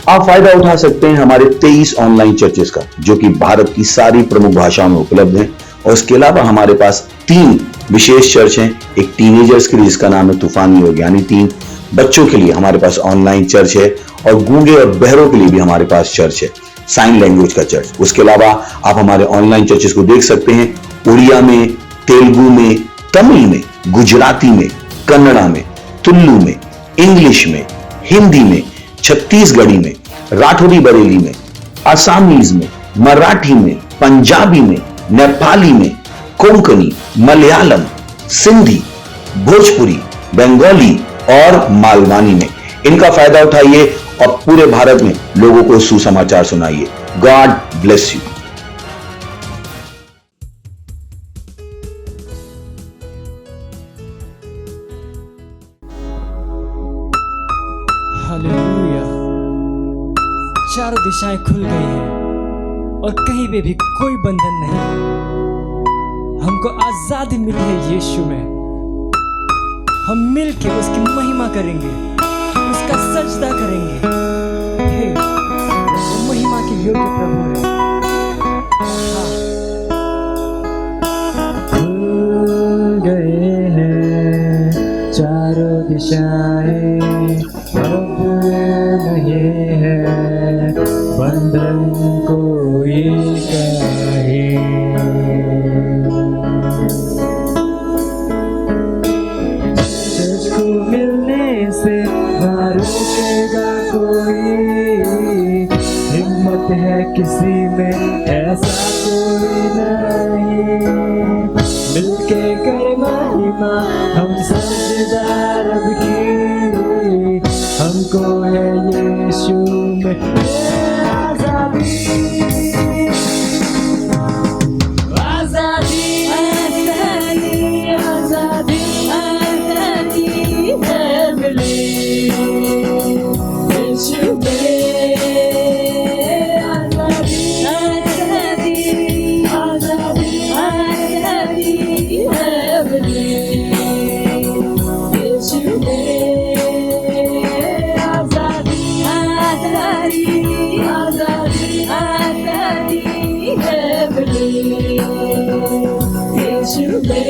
आप फायदा उठा सकते हैं हमारे 23 ऑनलाइन चर्चेस का, जो कि भारत की सारी प्रमुख भाषाओं में उपलब्ध हैं। और इसके अलावा हमारे पास 3 विशेष चर्च हैं। एक टीनेजर्स के लिए जिसका नाम है तूफानी योग यानी 3, बच्चों के लिए हमारे पास ऑनलाइन चर्च है, और गूंगे और बहरों के लिए भी हमारे पास चर्च है, साइन लैंग्वेज का चर्च। उसके अलावा आप हमारे ऑनलाइन चर्चेस को देख सकते हैं उड़िया में, तेलुगु में, तमिल में, गुजराती में, कन्नड़ा में, तुलु में, इंग्लिश में, हिंदी में, छत्तीसगढ़ी में, राठौरी बरेली में, आसामीज में, मराठी में, पंजाबी में, नेपाली में, कोंकणी, मलयालम, सिंधी, भोजपुरी, बंगाली और मालवानी में। इनका फायदा उठाइए और पूरे भारत में लोगों को सुसमाचार सुनाइए। God bless you. हालेलुया। चारों दिशाएं खुल गई हैं और कहीं पे भी कोई बंधन नहीं। हमको आजादी मिली है यीशु में। हम मिलके उसकी महिमा करेंगे, उसका सजदा करेंगे। हे, वो महिमा के योग्य प्रभु है। खुल गए हैं चारों दिशाएं, अब नहीं है बंधन कोई कहे। तुझको मिलने से ना रुकेगा कोई, हिम्मत है किसी में ऐसा कोई नहीं। मिलके कर महिमा हम सजदा रब की, हमको है यीशु में आजादी। आजादी आजादी आजादी आजादी है मिली यीशु में। आजादी आजादी आजादी आजादी है मिली यीशु में।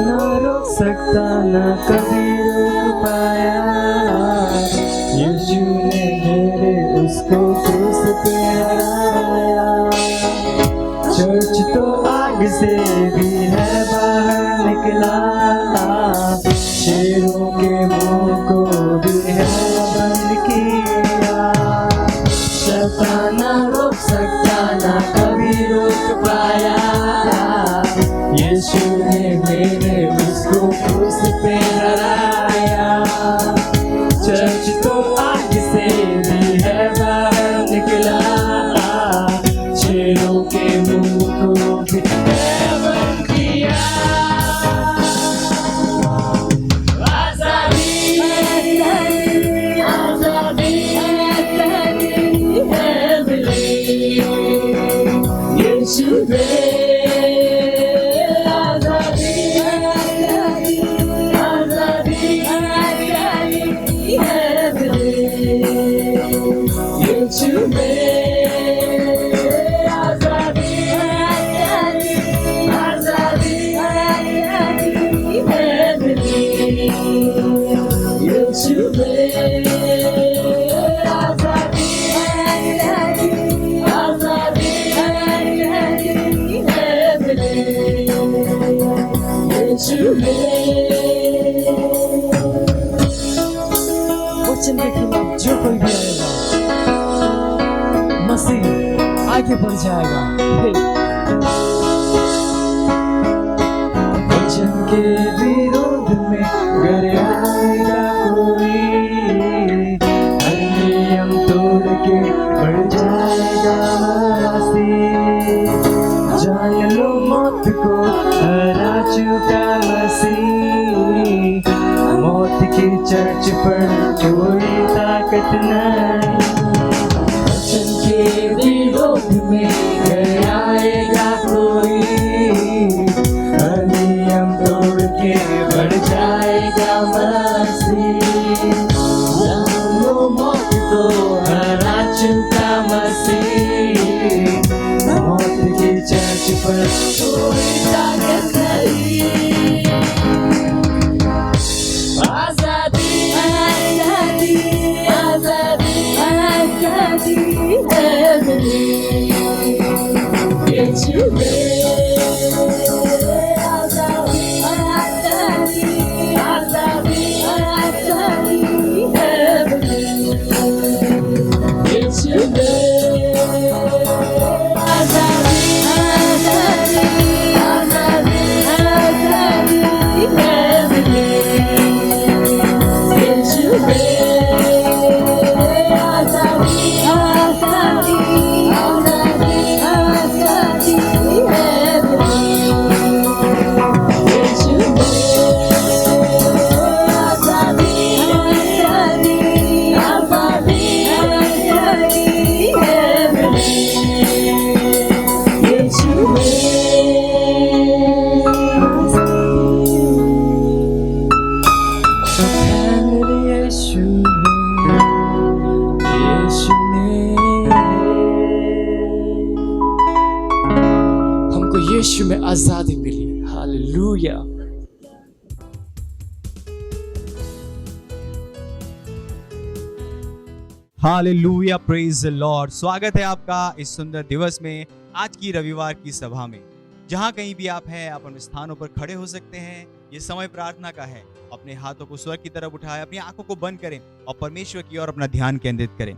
ना रोक सकता ना कभी रोक पाया, यीशु ने मेरे उसको क्रूस पे हराया। चर्च तो आग से भी है बाहर निकला, शेरों के मुंह को भी है बंद किया। शैतान ना रोक सकता ना कभी रोक पाया, यीशु ने मेरे उसको क्रूस पे हराया। चर्च तो आग से भी है बाहर निकला, शेरों के मुंह को भी है बंद किया। आजादी आजादी आजादी है मिली वचन के खिलाफ जो कोई भी आएगा, मसीह आगे बढ़ जाएगा। वचन के विरोध में अगर आएगा कोई, हर नियम तोड़ के बढ़ जाएगा मसीह। जान लो मौत को हरा चुका मसीह, मौत की चर्च पर कोई ताकत नहीं। वचन के विरोध में अगर आएगा कोई, हर नियम तोड़ के बढ़ जाएगा मसीह। जान लो मौत को हरा चुका मसीह, मौत की चर्च पर कोई ताकत नहीं। आजादी आजादी आजादी आजादी है मेरी, यीशु में आजादी आजादी आजादी आजादी है मेरी, यीशु में आजादी आजादी आजादी आजादी है मेरी, यीशु में आजादी आजादी आजादी आजादी है मेरी, यीशु में आजादी आजादी आजादी आजादी है मेरी, यीशु में। हमको यीशु में आजादी मिली। Hallelujah. Hallelujah, praise the Lord. स्वागत है आपका इस सुंदर दिवस में, आज की रविवार की सभा में। जहां कहीं भी आप हैं, आप अपने स्थानों पर खड़े हो सकते हैं। ये समय प्रार्थना का है। अपने हाथों को स्वर्ग की तरफ उठाएं, अपनी आंखों को बंद करें और परमेश्वर की ओर अपना ध्यान केंद्रित करें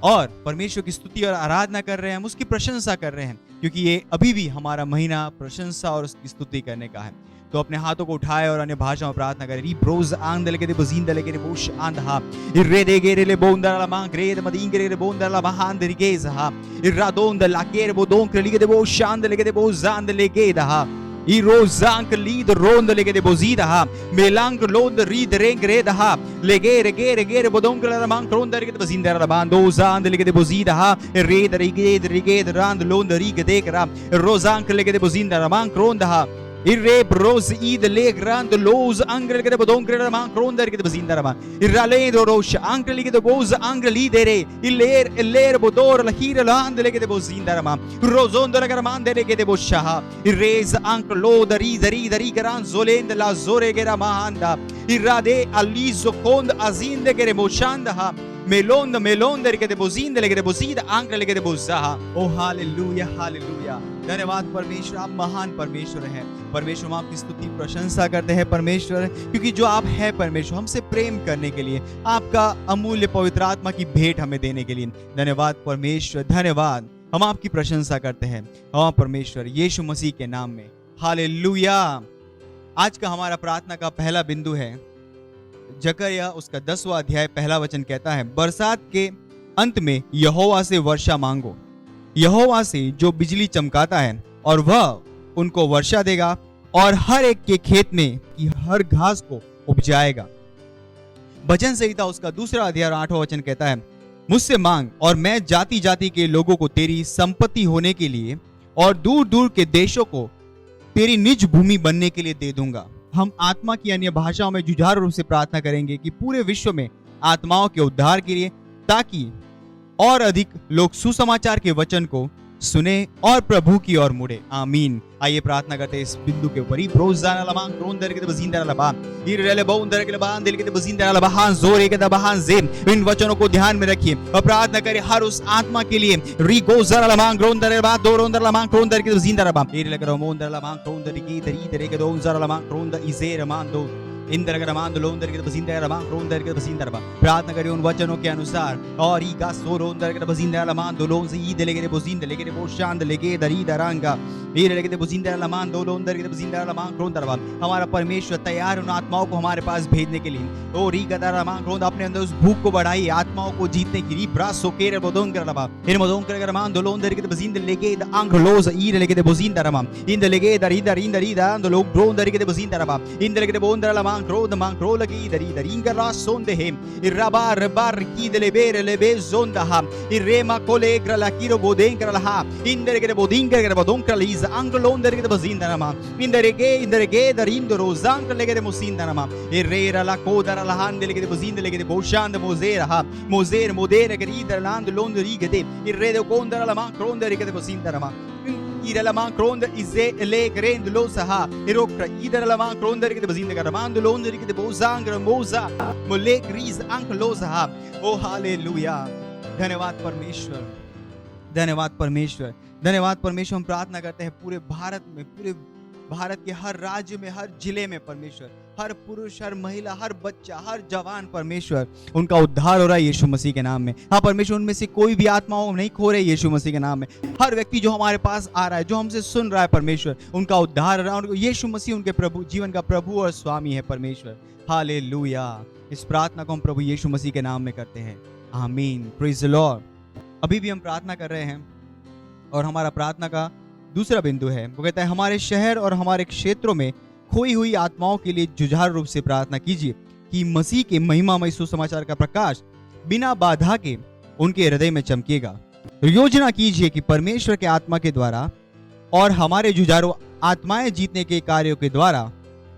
और परमेश्वर की स्तुति और आराधना कर रहे हैं, हम उसकी प्रशंसा कर रहे हैं, क्योंकि ये अभी भी हमारा महीना प्रशंसा और उसकी स्तुति करने का है। तो अपने हाथों को उठाए और अन्य भाषाओं में प्रार्थना करें। री ब्रोज आंदले के दे बजींद लेके दे बोश आंधा इरे दे गेरे ले बोंदर ला मां ग्रेद मदीन गेरे बोंदर ला बहांद रिगेज हा इरा दोंद लाकेर बो दोंक लिगे दे बो शांद लेके दे बो जांद लेके दा I rozank lid ronde lege de bozida ha melank lond rid reng red ha legere gere gere bodonk la man ronde lege de bozinda la bando zand lege de bozida ha red riged rand lond rig de kra rozank lege de bozinda la man ronde ha Irre bros id le grand los angre che bodon credere man cronder che bezinda man irrale do rosh angre che de boz angre lidere iller bodor la hira land le che de bozinda man rozon de la man de che de bosha irrez ankle lo da ri gran zolend la zore che ramanda irrade aliso cond azinde che moshanda ha melon de के बोजींद लेके दे बोजीद आंकड़े लेके दे बोजा। ओ hallelujah hallelujah. धन्यवाद परमेश्वर, आप महान परमेश्वर हैं। परमेश्वर, हम आपकी स्तुति प्रशंसा करते हैं परमेश्वर, क्योंकि जो आप हैं परमेश्वर, हमसे प्रेम करने के लिए, आपका अमूल्य पवित्र आत्मा की भेंट हमें देने के लिए धन्यवाद परमेश्वर, धन्यवाद। हम आपकी प्रशंसा करते हैं हाँ परमेश्वर, यीशु मसीह के नाम में हालेलुया। आज का हमारा प्रार्थना का पहला बिंदु है जकरिया उसका 10वां अध्याय पहला वचन कहता है, बरसात के अंत में यहोवा से वर्षा मांगो, यहोवा से जो बिजली चमकाता है, और वह उनको वर्षा देगा और हर एक के खेत में की हर घास को उपजाएगा। भजन संहिता उसका 2 अध्याय 8वां वचन कहता है, मुझसे मांग और मैं जाति जाति के लोगों को तेरी संपत्ति होने के लिए और दूर दूर के देशों को तेरी निज भूमि बनने के लिए दे दूंगा। हम आत्मा की अन्य भाषाओं में जुझारू रूप से प्रार्थना करेंगे कि पूरे विश्व में आत्माओं के उद्धार के लिए, ताकि और अधिक लोग सुसमाचार के वचन को सुने और प्रभु की ओर मुड़े। आमीन। आइए प्रार्थना करते हैं इस बिंदु के ऊपर। इन वचनों को ध्यान में रखिए और प्रार्थना करें हर उस आत्मा के लिए प्रार्थना करिए उन वचनों के अनुसार। और हमारा परमेश्वर तैयार उन आत्माओं को हमारे पास भेजने के लिए। अपने अंदर उस भूख को बढ़ाइए आत्माओं को जीतने की। धन्यवाद परमेश्वर, धन्यवाद परमेश्वर, धन्यवाद परमेश्वर। हम प्रार्थना करते हैं पूरे भारत में, पूरे भारत के हर राज्य में, हर जिले में परमेश्वर, हर पुरुष, हर महिला, हर बच्चा, हर जवान परमेश्वर, उनका उद्धार हो रहा है यीशु मसीह के नाम में। हाँ परमेश्वर, उनमें से कोई भी आत्माओं नहीं खो रहे यीशु मसीह के नाम में। हर व्यक्ति जो हमारे पास आ रहा है, जो हमसे सुन रहा है परमेश्वर, उनका उद्धार हो रहा है। यीशु मसीह उनके प्रभु, जीवन का प्रभु और स्वामी है परमेश्वर। हालेलुया। इस प्रार्थना को हम प्रभु यीशु मसीह के नाम में करते हैं। आमीन। Praise the Lord. अभी भी हम प्रार्थना कर रहे हैं और हमारा प्रार्थना का दूसरा बिंदु है, वो कहता है हमारे शहर और हमारे क्षेत्रों में खोई हुई आत्माओं के लिए जुझारू रूप से प्रार्थना कीजिए कि मसीह के महिमामय सुसमाचार का प्रकाश बिना बाधा के उनके हृदय में चमकेगा। योजना कीजिए कि परमेश्वर के आत्मा के द्वारा और हमारे जुझारू आत्माएं जीतने के कार्यों के द्वारा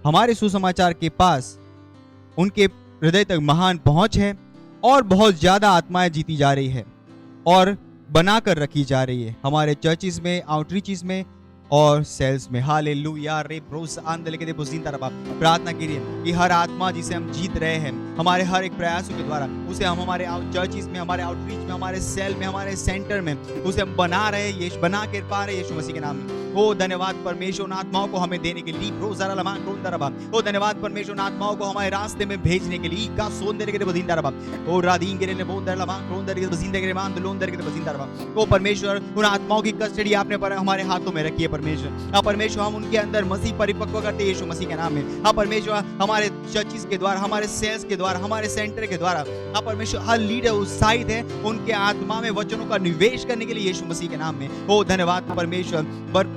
हमारे सुसमाचार के पास उनके हृदय तक महान पहुंच है और बहुत ज्यादा आत्माएं जीती जा रही है और बनाकर रखी जा रही है हमारे चर्चिस में, आउटरीचेस में और सेल्स में। हालेलुया। रे प्रोस आंदले के दे बुझीन तरफ प्रार्थना कीजिए कि हर आत्मा जिसे हम जीत रहे हैं हमारे हर एक प्रयासों के द्वारा, उसे हम हमारे चर्चिस में, हमारे आउटरीच में, हमारे सेल में, हमारे सेंटर में उसे हम बना रहे हैं, ये बना के पा रहे यीशु मसीह के नाम में। ओ धन्यवाद परमेश्वर उन आत्माओं को हमें देने के लिए। ओ धन्यवाद परमेश्वर उन आत्माओं को हमारे रास्ते में भेजने के लिए। का सोंदर के बजिंदा रबा ओ रादीन के लिए बहुत दरला मां क्रोंदर के बजिंदा के मान लोंदर के बजिंदा रबा। ओ परमेश्वर उन आत्माओं की कस्टडी आपने पर हमारे हाथों में रखी है परमेश्वर। हाँ परमेश्वर, हम उनके अंदर मसीह परिपक्व करते यीशु मसीह के नाम में। हाँ परमेश्वर, हमारे चर्चिस के द्वारा, हमारे सेल्स के द्वारा, हमारे सेंटर के द्वारा, हाँ परमेश्वर हर लीडर उत्साहित है उनके आत्मा में वचनों का निवेश करने के लिए यीशु मसीह के नाम में। ओ धन्यवाद परमेश्वर,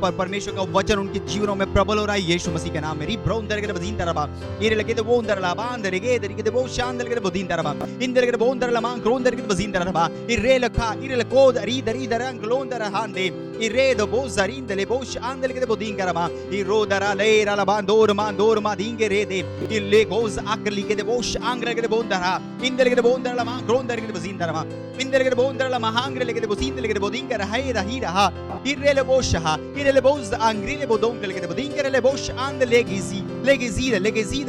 परमेश्वर का वचन उनके जीवनों में प्रबल हो रहा है यीशु मसीह के नाम में। री ब्रोंदर के बदीन तरबा इरे लगे वो अंदर लाबा अंदर के दर के वो शांदर के बदीन तरबा इंदर के बोंदर लमा क्रोंदर के बदीन तरबा इरे लखा इरे लको दरी दरी दरंग लोंदर हांदे इरे दो बो जरीन दले बो शांदर के बदीन करबा इरो दरा ले रा बांदोर मा दींगे रे दे इले गोज आकली के वो शांगर के बोंदरा इंदर के बोंदर लमा क्रोंदर के बदीन तरबा इंदर के बोंदर लमा हांगर के बदीन के बदीन कर हाय रही रहा इरे ले बो शहा इरे ले बो angrile bodonkel ke bodingere le bosh and legezi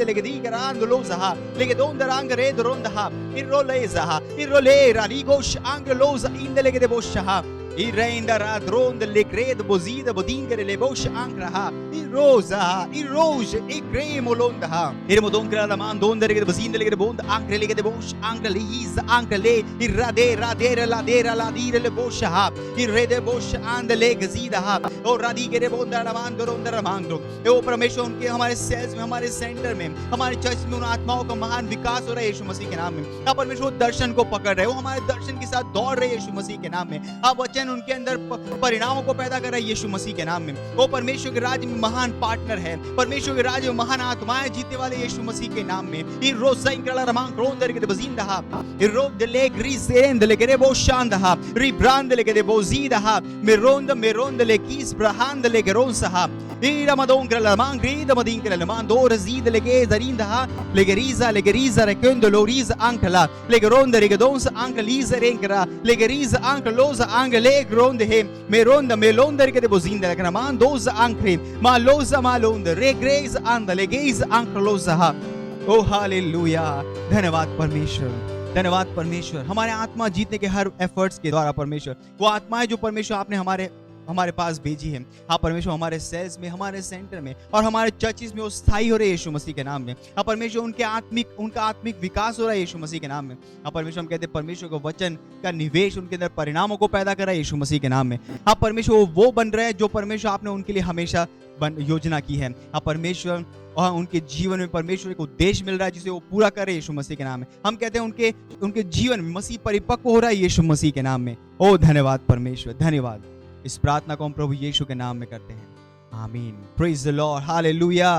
legedi garan lozaha legedon darangere dorondaha iroleza irolera ligosh angloza indele ke boshaha irrendara drond le cred bozida bodingere le bosh angraha iroza iroj ikremolondaha irmodonkel la man dondere ke bozindele ke bond angrele ke bosh angliz angle irradera la dire le boshaha irrede bosh and legezida और राधी के बोंदर लमान दोंदर मांगो। वो परमेश्वर उनके हमारे sales में, हमारे centre में, हमारे चर्च में उन आत्माओं का महान विकास हो रहा है यीशु मसीह के नाम में। आप परमेश्वर दर्शन को पकड़ रहे हो, हमारे दर्शन के साथ दौड़ रहे यीशु मसीह के नाम में। आप वचन वचन उनके अंदर परिणामों को पैदा कर रहा है यीशु मसीह के नाम में। वो परमेश्वर के राज्य में महान पार्टनर है, परमेश्वर के राज्य में महान आत्माएं जीतने वाले यीशु मसीह के नाम में। इन रोज साइंकला रमां क्रोंदर के बजिंदा इन रोब दे लेग रिसेंद ले करे बो शांदा रिब्रांद ले करे बो जीदा मेरोंद ले किस ब्रहांद ले geronsa ira madongra la mangrida madingra la mando rezid le gezarinda le geriza recondo loriza ancla le geronda regedons anche lisa renkra le geriza anche losa anche le gronde he meronda melonda regede bozinda la mandoza anche ma losa malonda regreza anda le geiz anche losa। O hallelujah, धन्यवाद परमेश्वर, धन्यवाद परमेश्वर। हमारे आत्मा जीतने के हर efforts के द्वारा परमेश्वर, वो आत्माएं जो परमेश्वर आपने हमारे पास भेजी है, हाँ परमेश्वर, हमारे सेल्स में, हमारे सेंटर में और हमारे चर्चिस में वो स्थायी हो रहे यीशु मसीह के नाम में। हाँ परमेश्वर, उनका आत्मिक विकास हो रहा है यीशु मसीह के नाम में। हाँ परमेश्वर, हम कहते हैं परमेश्वर को वचन का निवेश उनके अंदर परिणामों को पैदा कर रहा है यीशु मसीह के नाम में। हाँ परमेश्वर, वो बन रहे हैं जो परमेश्वर आपने उनके लिए हमेशा योजना की है। हाँ परमेश्वर, और उनके जीवन में परमेश्वर को उद्देश्य मिल रहा है जिसे वो पूरा करे यीशु मसीह के नाम में। हम कहते हैं उनके जीवन में मसीह परिपक्व हो रहा है यीशु मसीह के नाम में। ओ धन्यवाद परमेश्वर, धन्यवाद। इस प्रार्थना को हम प्रभु यीशु के नाम में करते हैं, आमीन। Praise the Lord, hallelujah.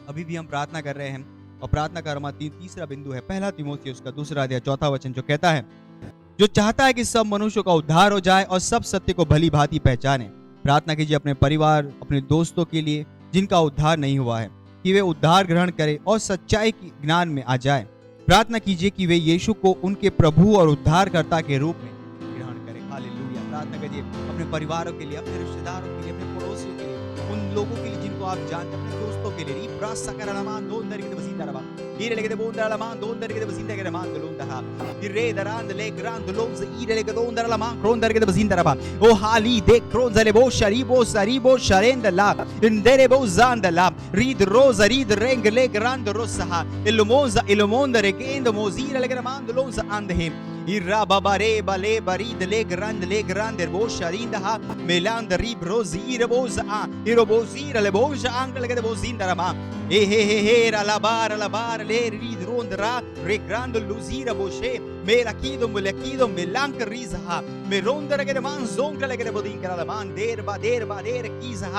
अभी भी हम प्रार्थना कर रहे हैं और प्रार्थना का हमारा तीसरा बिंदु है पहला तीमुथियुस उसका 2 अध्याय 4 वचन, जो कहता है, जो चाहता है कि सब मनुष्यों का उद्धार हो जाए और सब सत्य को भली भांति पहचाने। प्रार्थना कीजिए अपने परिवार, अपने दोस्तों के लिए जिनका उद्धार नहीं हुआ है, कि वे उद्धार ग्रहण करें और सच्चाई की ज्ञान में आ जाए। प्रार्थना कीजिए कि वे यीशु को उनके प्रभु और उद्धारकर्ता के रूप में ग्रहण करें। हालेलुया। प्रार्थना कीजिए अपने परिवारों के लिए, अपने रिश्तेदारों के लिए, अपने पड़ोसियों के लिए, उन लोगों के लिए जिनको आप जानते हैं, अपने दोस्तों के लिए। ओ हाली देख क्रोंजले बो शरीबो सरीबो शरेंदला इंदरे बो जानदला रीद रोज रीद रेंग ले ग्रांड रोसहा इलोमोंदा रेकेंद मोजीरा ले ग्रांड लोंस आंदे इरा बाबारे बाले बरीद ले ग्रांड बो शरींदा मेलांद रीब रोजीर बोज आ इरो बोजीर ले बोज आंकल के बोजिंदरमा ए हे la bar le rid rondra re grande luzira boshe me lakido melank rizha me rondra ke man zonka le ke bodin kala man der ba kiza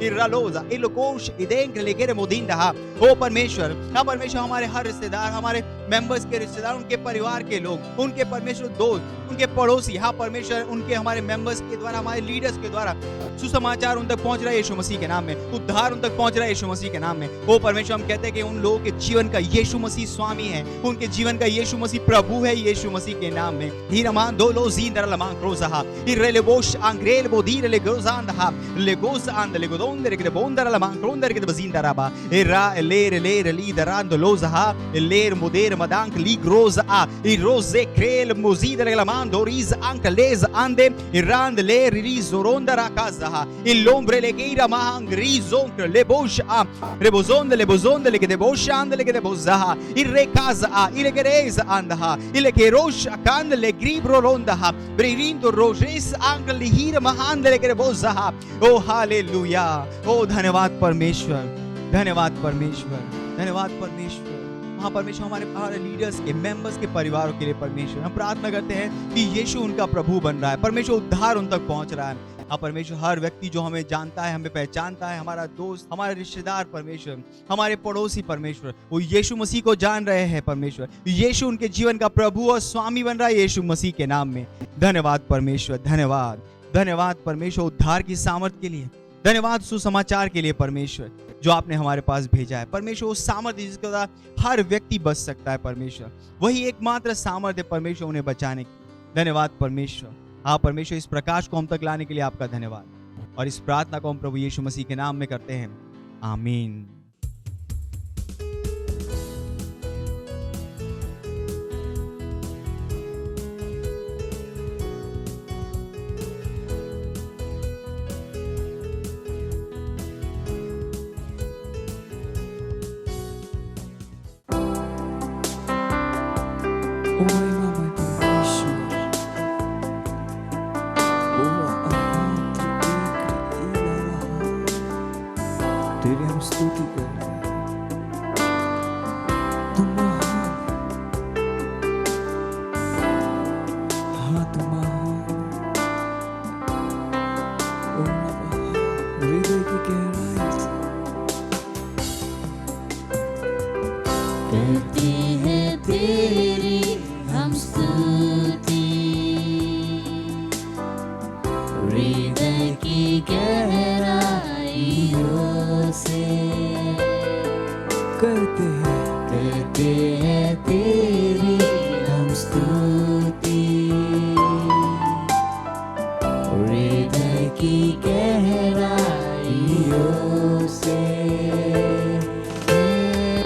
iraloza elokosh idenk le ke modinda ha। ओ परमेश्वर, हाँ परमेश्वर, हमारे हर रिश्तेदार, हमारे members के रिश्तेदार, उनके परिवार के लोग, उनके परमेश्वर दोस्त, उनके पड़ोसी, हाँ परमेश्वर, उनके हमारे मेंबर्स के द्वारा, हमारे लीडर्स के द्वारा सुसमाचार उन तक पहुंच रहा है यीशु मसीह के नाम में, उद्धार उन तक पहुंच रहा है यीशु मसीह के नाम में। ओ परमेश्वर, हम कहते हैं कि उन लोगों के जीवन का यीशु मसीह स्वामी है, उनके जीवन का यीशु मसीह प्रभु है यीशु मसीह के नाम में। हीरमान दोलो जींदर लमान क्रोज़हा इरेले बोश आंग्रेल बोदीर ले गोजांदहा ले गोस आंद ले गोदोंदर के बोंदर लमान क्रोंदर के बजींदराबा एरा लेर ली दरांद लोज़हा लेर मोदेर मदांक ली ग्रोज़ आ इरोज़े क्रेल मोजीदर लमान दोरीज आंक लेज आंदे इरांद ले रिलीज रोंदर आकाज़हा इलोम्ब्रे ले गिरा मांग रिजोंक ले बोश आ रेबोजोंद ले के बोश आंद ले के बोज़हा इरे काज़ा इले गेरेज आंदहा इले के रोश आकांद ले ग्रीब्रो रोंदहा ब्रिरिंदो रोजेस आंक लिहीर महांद ले के बोज़हा। ओ हालेलुया, ओ धन्यवाद परमेश्वर, धन्यवाद परमेश्वर, धन्यवाद परमेश्वर। हाँ परमेश्वर, हमारे लीडर्स के, मेंबर्स के परिवारों के लिए परमेश्वर हम प्रार्थना करते हैं कि यीशु उनका प्रभु बन रहा है, परमेश्वर उद्धार उन तक पहुंच रहा है। हाँ परमेश्वर, हर व्यक्ति जो हमें जानता है, हमें पहचानता है, हमारा दोस्त, हमारे रिश्तेदार परमेश्वर, हमारे पड़ोसी परमेश्वर, वो यीशु मसीह को जान रहे हैं परमेश्वर। यीशु उनके जीवन का प्रभु और स्वामी बन रहा है यीशु मसीह के नाम में। धन्यवाद परमेश्वर, धन्यवाद, धन्यवाद परमेश्वर, उद्धार की सामर्थ के लिए, धन्यवाद सुसमाचार के लिए परमेश्वर जो आपने हमारे पास भेजा है परमेश्वर। उस सामर्थ्य जिसके द्वारा हर व्यक्ति बच सकता है परमेश्वर, वही एकमात्र सामर्थ्य परमेश्वर उन्हें बचाने की। धन्यवाद परमेश्वर। हाँ परमेश्वर, इस प्रकाश को हम तक लाने के लिए आपका धन्यवाद, और इस प्रार्थना को हम प्रभु यीशु मसीह के नाम में करते हैं, आमीन। तेरे हम स्तुति कर रहे हैं, तुम महान, हाँ तुम महान, हृदय की गहराइयों से करते हैं तेरी हम स्तुति। हृदय की गहराइयों से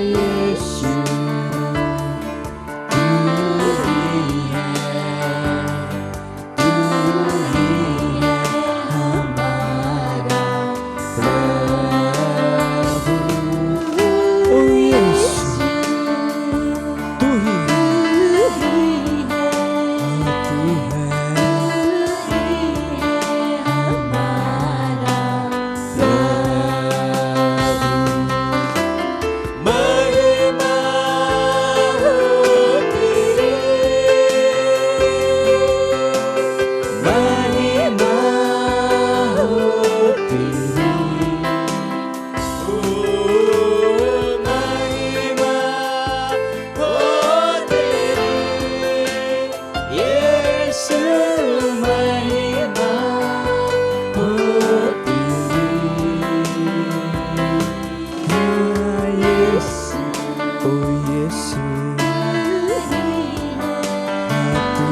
यीशु तू ही है हमारा प्रभु। ओ यीशु तू ही है हमारा प्रभु। महिमा हो तेरी, महिमा हो तेरी, ओ महिमा हो तेरी, यीशु महिमा हो तेरी। हाँ यीशु, ओ यीशु हाँ तू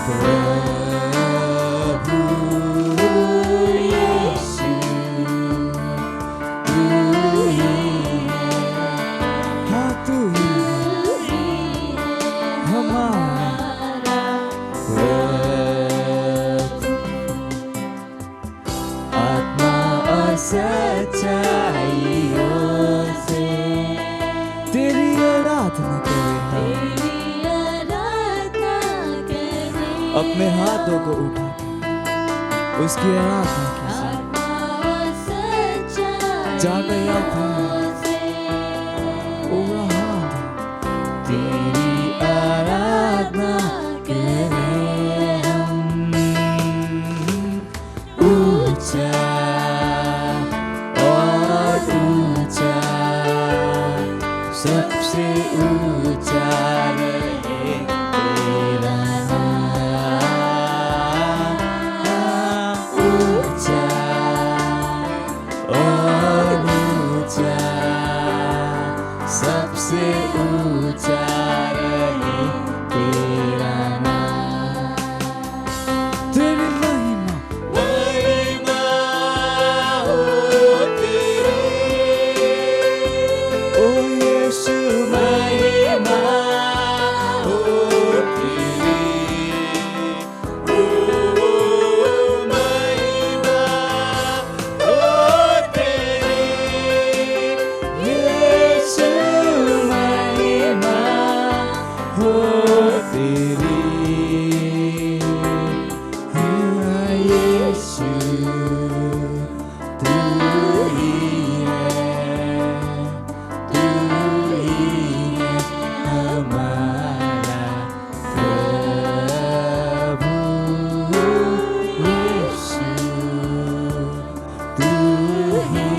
प्रभु। यीशु तू ही हाँ तू ही हमारा प्रभु। आत्मा और सच्चाइयों से तेरी आराधना करें हम। अपने हाथों को उठा उसकी आराधना कीजिए। जाकर याद ओ हाथ तेरी आराधना करें हम। ऊंचा और ऊंचा सबसे ऊंचा रहे तेरा नाम। ऊंचा और ऊंचा सबसे ऊंचा रहे तेरा नाम। तेरी महिमा महिमा हो तेरी, ओ यीशु महिमा हो तेरी, ओ महिमा हो तेरी, यीशु महिमा हो तेरी। हाँ यीशु तू ही है हमारा प्रभु। यीशु तू ही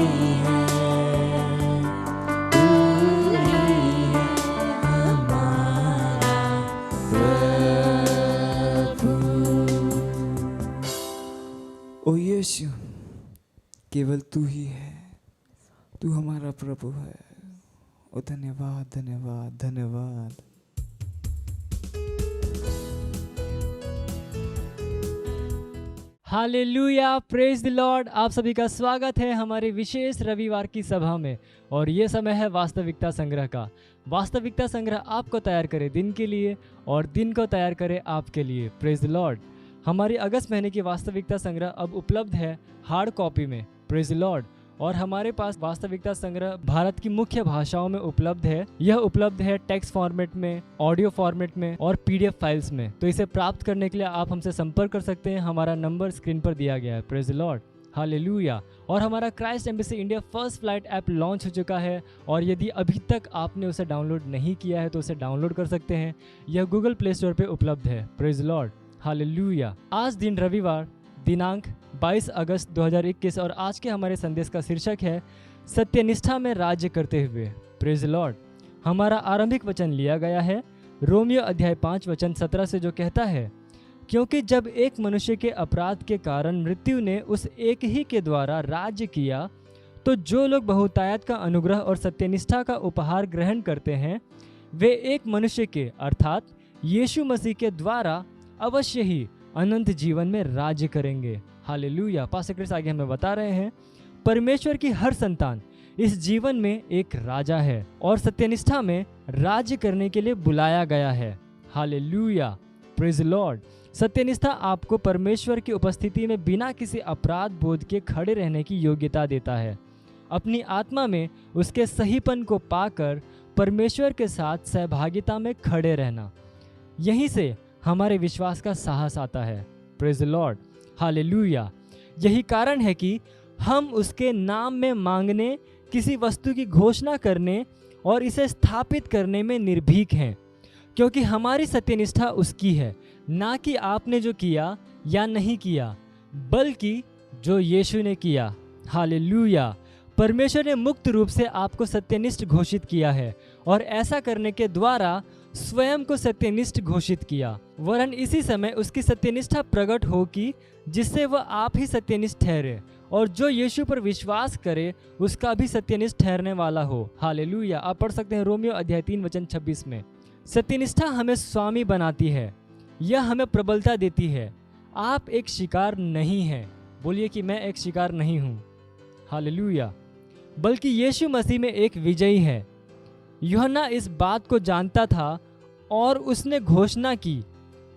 है हमारा प्रभु। ओ यीशु केवल तू ही है, तू हमारा प्रभु है। ओ धन्यवाद धन्यवाद धन्यवाद। Hallelujah, praise the Lord. आप सभी का स्वागत है हमारे विशेष रविवार की सभा में। और ये समय है वास्तविकता संग्रह का। वास्तविकता संग्रह आपको तैयार करे दिन के लिए और दिन को तैयार करे आपके लिए। Praise the Lord. हमारी अगस्त महीने की वास्तविकता संग्रह अब उपलब्ध है हार्ड कॉपी में। Praise the Lord. और हमारे पास वास्तविकता संग्रह भारत की मुख्य भाषाओं में उपलब्ध है। यह उपलब्ध है टेक्स्ट फॉर्मेट में, ऑडियो फॉर्मेट में और पीडीएफ फाइल्स में। तो इसे प्राप्त करने के लिए आप हमसे संपर्क कर सकते हैं। हमारा नंबर स्क्रीन पर दिया गया है। Praise the Lord. हालेलुया। और हमारा Christ embassy India first flight app launch हो चुका है। और यदि अभी तक आपने उसे डाउनलोड नहीं किया है तो उसे डाउनलोड कर सकते हैं। यह गूगल प्ले स्टोर पे उपलब्ध है। Praise the Lord. हालेलुया। आज दिन रविवार दिनांक 22 अगस्त 2021 और आज के हमारे संदेश का शीर्षक है सत्यनिष्ठा में राज्य करते हुए। Praise the Lord. हमारा आरंभिक वचन लिया गया है रोमियो अध्याय 5 वचन 17 से जो कहता है, क्योंकि जब एक मनुष्य के अपराध के कारण मृत्यु ने उस एक ही के द्वारा राज्य किया, तो जो लोग बहुतायत का अनुग्रह और सत्यनिष्ठा का उपहार ग्रहण करते हैं, वे एक मनुष्य के अर्थात यीशु मसीह के द्वारा अवश्य ही अनंत जीवन में राज्य करेंगे। हालेलुया। पास्टर क्रिस आगे हमें बता रहे हैं, परमेश्वर की हर संतान इस जीवन में एक राजा है और सत्यनिष्ठा में राज्य करने के लिए बुलाया गया है। Hallelujah, praise Lord. सत्यनिष्ठा आपको परमेश्वर की उपस्थिति में बिना किसी अपराध बोध के खड़े रहने की योग्यता देता है। अपनी आत्मा में उसके सहीपन को पाकर परमेश्वर के साथ सहभागिता में खड़े रहना, यहीं से हमारे विश्वास का साहस आता है। Praise Lord, hallelujah. यही कारण है कि हम उसके नाम में मांगने, किसी वस्तु की घोषणा करने और इसे स्थापित करने में निर्भीक हैं, क्योंकि हमारी सत्यनिष्ठा उसकी है, ना कि आपने जो किया या नहीं किया, बल्कि जो यीशु ने किया। हालेलुया। परमेश्वर ने मुक्त रूप से आपको सत्यनिष्ठ घोषित किया है और ऐसा करने के द्वारा स्वयं को सत्यनिष्ठ घोषित किया, वरन इसी समय उसकी सत्यनिष्ठा प्रकट हो कि जिससे वह आप ही सत्यनिष्ठ ठहरे और जो यीशु पर विश्वास करे उसका भी सत्यनिष्ठ ठहरने वाला हो। हालेलुया। आप पढ़ सकते हैं रोमियो अध्याय 3 वचन 26 में। सत्यनिष्ठा हमें स्वामी बनाती है, यह हमें प्रबलता देती है। आप एक शिकार नहीं हैं। बोलिए कि मैं एक शिकार नहीं हूँ। हालेलुया। बल्कि यीशु मसीह में एक विजयी है। यूहन्ना इस बात को जानता था और उसने घोषणा की,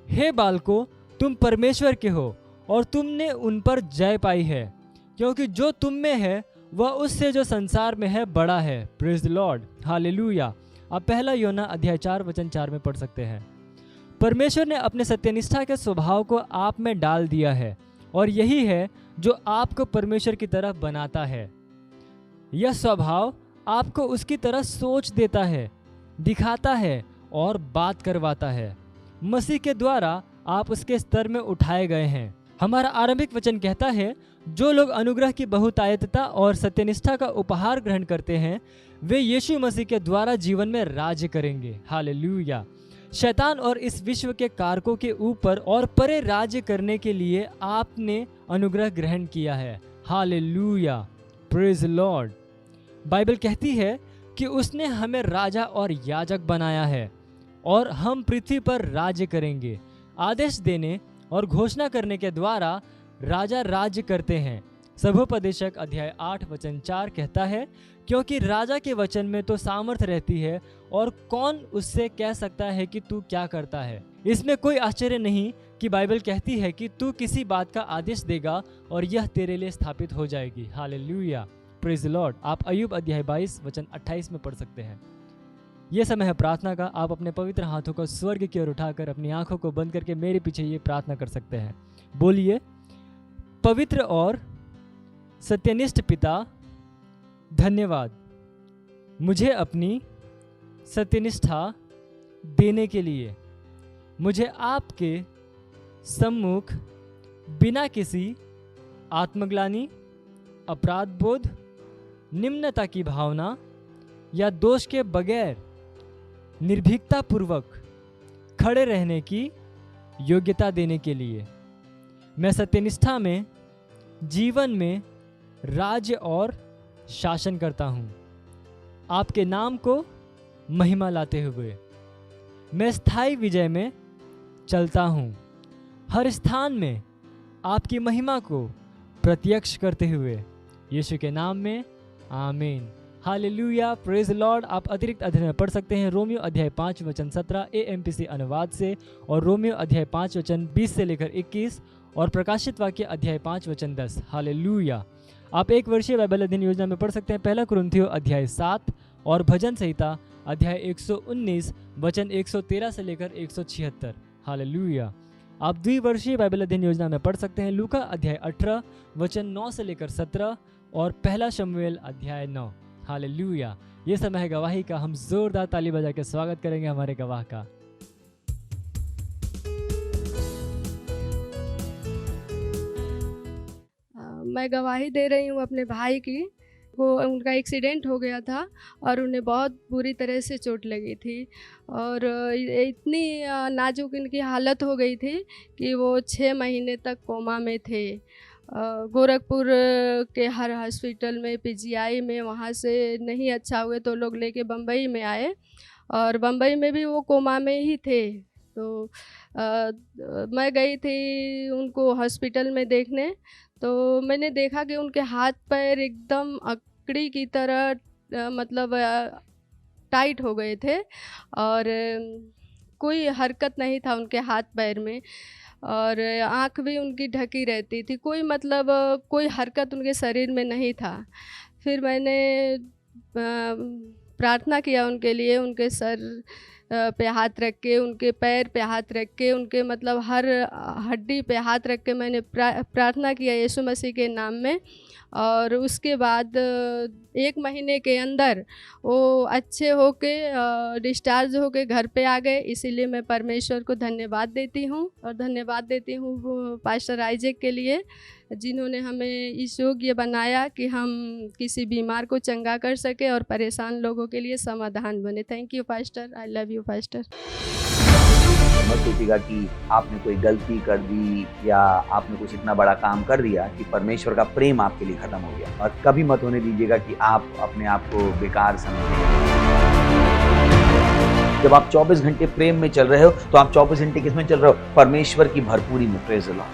हे बालकों, तुम परमेश्वर के हो और तुमने उन पर जय पाई है, क्योंकि जो तुम में है वह उससे जो संसार में है बड़ा है। Praise Lord, hallelujah. आप पहला यूहन्ना अध्याय 4 वचन 4 में पढ़ सकते हैं। परमेश्वर ने अपने सत्यनिष्ठा के स्वभाव को आप में डाल दिया है और यही है जो आपको परमेश्वर की तरफ बनाता है। यह स्वभाव आपको उसकी तरह सोच देता है, दिखाता है और बात करवाता है। मसीह के द्वारा आप उसके स्तर में उठाए गए हैं। हमारा आरंभिक वचन कहता है, जो लोग अनुग्रह की बहुतायतता और सत्यनिष्ठा का उपहार ग्रहण करते हैं, वे यीशु मसीह के द्वारा जीवन में राज्य करेंगे। हालेलुया। शैतान और इस विश्व के कारकों के ऊपर और परे राज्य करने के लिए आपने अनुग्रह ग्रहण किया है। Hallelujah, praise Lord. बाइबल कहती है कि उसने हमें राजा और याजक बनाया है और हम पृथ्वी पर राज्य करेंगे। आदेश देने और घोषणा करने के द्वारा राजा राज्य करते हैं। सभोपदेशक अध्याय 8 वचन 4 कहता है, क्योंकि राजा के वचन में तो सामर्थ रहती है और कौन उससे कह सकता है कि तू क्या करता है। इसमें कोई आश्चर्य नहीं कि बाइबल कहती है कि तू किसी बात का आदेश देगा और यह तेरे लिए स्थापित हो जाएगी। Hallelujah, praise Lord. आप अय्यूब अध्याय 22 वचन 28 में पढ़ सकते हैं। यह समय है प्रार्थना का। आप अपने पवित्र हाथों को स्वर्ग की ओर उठाकर अपनी आंखों को बंद करके मेरे पीछे ये प्रार्थना कर सकते हैं। बोलिए, पवित्र और सत्यनिष्ठ पिता, धन्यवाद मुझे अपनी सत्यनिष्ठा देने के लिए। मुझे आपके सम्मुख बिना किसी आत्मग्लानि, अपराध बोध, निम्नता की भावना या दोष के बगैर निर्भीकता पूर्वक खड़े रहने की योग्यता देने के लिए। मैं सत्यनिष्ठा में जीवन में राज्य और शासन करता हूँ। आपके नाम को महिमा लाते हुए मैं स्थायी विजय में चलता हूँ। हर स्थान में आपकी महिमा को प्रत्यक्ष करते हुए यीशु के नाम में, आमीन। Hallelujah, praise Lord. आप अतिरिक्त अध्ययन में पढ़ सकते हैं रोमियो अध्याय 5 वचन 17 AMPC अनुवाद से और रोमियो अध्याय 5 वचन 20 से लेकर 21 और प्रकाशित वाक्य अध्याय 5 वचन 10। हालेलुया। आप एक वर्षीय बाइबल अध्ययन योजना में पढ़ सकते हैं पहला कुरिन्थियो अध्याय 7 और भजन संहिता अध्याय 119 वचन 113 से लेकर 176। हालेलुया। आप द्विवर्षीय बाइबल अध्ययन योजना में पढ़ सकते हैं लूका अध्याय 18 वचन 9 से लेकर 17 और पहला शमूएल अध्याय 9। हालेलुया। ये समय है गवाही का। हम जोरदार ताली बजा के स्वागत करेंगे हमारे गवाह का। मैं गवाही दे रही हूँ अपने भाई की वो उनका एक्सीडेंट हो गया था और उन्हें बहुत बुरी तरह से चोट लगी थी और इतनी नाजुक इनकी हालत हो गई थी कि वो 6 महीने तक कोमा में थे। गोरखपुर के हर हॉस्पिटल में, पीजीआई में, वहाँ से नहीं अच्छा हुए तो लोग लेके बम्बई में आए और बम्बई में भी वो कोमा में ही थे। तो मैं गई थी उनको हॉस्पिटल में देखने, तो मैंने देखा कि उनके हाथ पैर एकदम अकड़ी की तरह मतलब टाइट हो गए थे और कोई हरकत नहीं था उनके हाथ पैर में और आँख भी उनकी ढकी रहती थी, कोई मतलब कोई हरकत उनके शरीर में नहीं था। फिर मैंने प्रार्थना किया उनके लिए, उनके सर पे हाथ रख के, उनके पैर पे हाथ रख के, उनके मतलब हर हड्डी पे हाथ रख के मैंने प्रार्थना किया यीशु मसीह के नाम में। और उसके बाद 1 महीने के अंदर वो अच्छे होके डिस्चार्ज होके घर पे आ गए। इसीलिए मैं परमेश्वर को धन्यवाद देती हूँ और धन्यवाद देती हूँ पास्टर आइजैक के लिए, जिन्होंने हमें इस योग्य बनाया कि हम किसी बीमार को चंगा कर सके और परेशान लोगों के लिए समाधान बने। Thank you pastor, I love you pastor. मत सोचिएगा कि आपने कोई गलती कर दी या आपने कुछ इतना बड़ा काम कर दिया कि परमेश्वर का प्रेम आपके लिए खत्म हो गया, और कभी मत होने दीजिएगा कि आप अपने आप को बेकार समझें। जब आप 24 घंटे प्रेम में चल रहे हो तो आप 24 घंटे किस में चल रहे हो? परमेश्वर की भरपूरी में। Praise the Lord,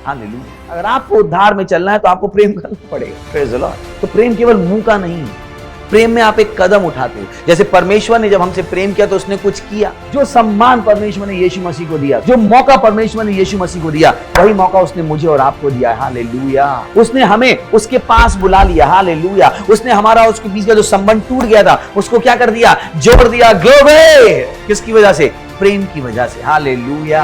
hallelujah. अगर आपको उद्धार में चलना है तो आपको प्रेम करना पड़ेगा। Praise the Lord. तो प्रेम केवल मुंह का नहीं है, प्रेम में आप एक कदम उठाते हो। जैसे परमेश्वर ने जब हमसे प्रेम किया तो उसने कुछ किया। जो सम्मान परमेश्वर ने यीशु मसीह को दिया, जो मौका परमेश्वर ने यीशु मसीह को दिया, वही मौका उसने मुझे और आपको दिया है। हालेलुया। उसने हमें उसके पास बुला लिया। हालेलुया। उसने हमारा उसके बीच का जो संबंध टूट गया था उसको क्या कर दिया? जोड़ दिया। ग्लोरी। किसकी वजह से? प्रेम की वजह से। हालेलुया।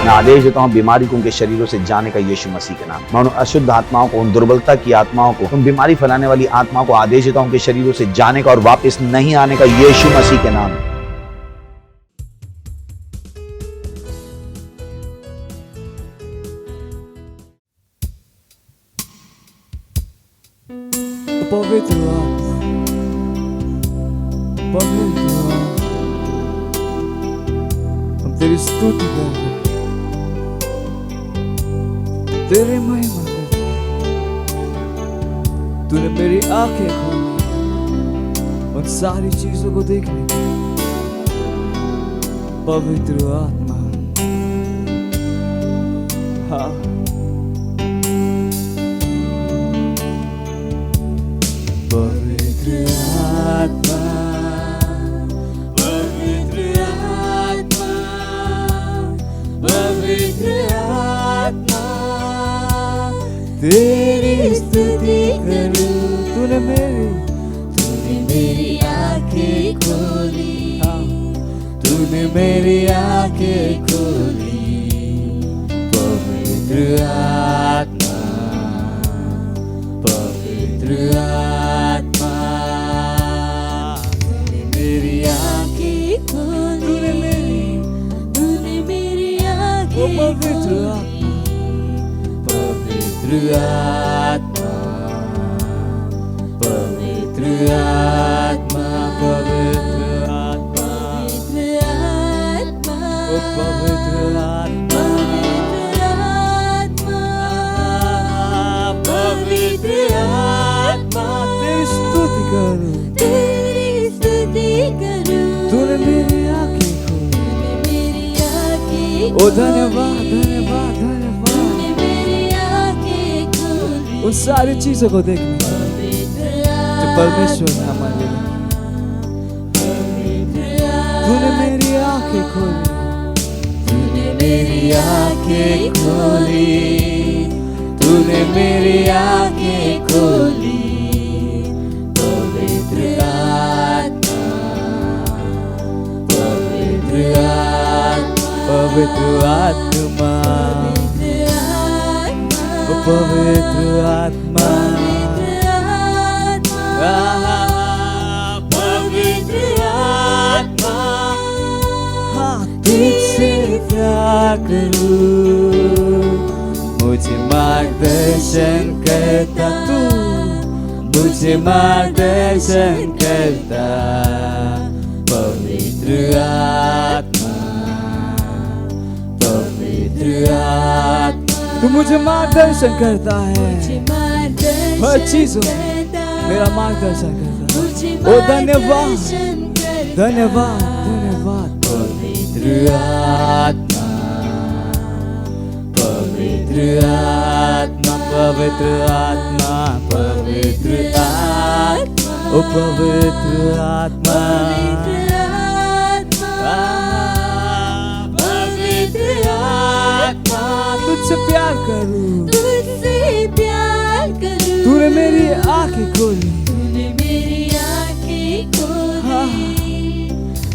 मैं आदेश देता हूं बीमारी को उनके शरीरों से जाने का यीशु मसीह के नाम। मैं उन अशुद्ध आत्माओं को, उन दुर्बलता की आत्माओं को, उन बीमारी फैलाने वाली आत्माओं को आदेश देता हूं उनके शरीरों से जाने का और वापस नहीं आने का यीशु मसीह के नाम। पवित्र हम तेरी स्तुति करें, तेरी महिमा करें। तूने मेरी आंखें खोली उन सारी चीजों को देखने की। पवित्र आत्मा, हाँ, पवित्र आत्मा, पवित्र आत्मा, पवित्र आत्मा, तेरी स्तुति करूं। तूने मेरी आंखें खोली, हाँ, तूने मेरी आंखें खोली। पवित्र आत्मा, पवित्र आत्मा, तूने मेरी आंखें खोली, तूने मेरी आंखें पवित्र आत्मा, पवित्र आत्मा, पवित्र आत्मा, पवित्र आत्मा, पवित्र आत्मा, पवित्र आत्मा, तेरी स्तुति करूं, तेरी स्तुति करूं। तूने मेरी आंखें खोली, मेरी आंखें, ओ धन्यवाद, धन्यवाद, धन्यवाद। तूने मेरी आंखें खोली उन सारी चीजों को देखने जो परमेश्वर ने हमारे लिए। तूने मेरी आंखें खोली, तूने मेरी आंखें खोली, तूने मेरी आंखें खोली। पवित्र आत्मा, पवित्र आत्मा, पवित्र आत्मा, पवित्र आत्मा, पवित्र आत्मा, हाँ, तुझसे क्या करूं, मुझ मुझे मार्गदर्शन करता तू, मुझे मार्गदर्शन करता पवित्र आत्मा, पवित्र आत्मा। तू मुझे मार्गदर्शन करता है, हर चीजों में मेरा मार्गदर्शन करता है। ओ धन्यवाद, धन्यवाद, धन्यवाद। पवित्र आत्मा, पवित्र आत्मा, पवित्र आत्मा, पवित्र आत्मा, ओ पवित्र आत्मा, पवित्र आत्मा। तुझसे प्यार करूं, तुझसे प्यार करूं। तूने मेरी आंखें खोली, तूने मेरी आंखें खोली,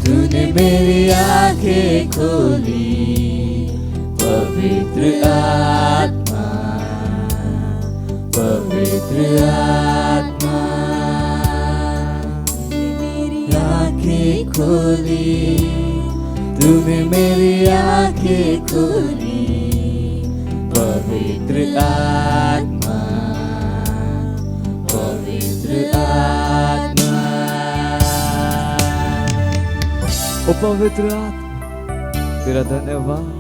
तूने मेरी आंखें खोली। पवित्र आत्मा, पवित्र आत्मा, मेरी आंखें खोली, तूने मेरी आंखें खोली। पवित्र आत्मा, पवित्र आत्मा, ओ पवित्र आत्मा, तेरा धन्यवाद।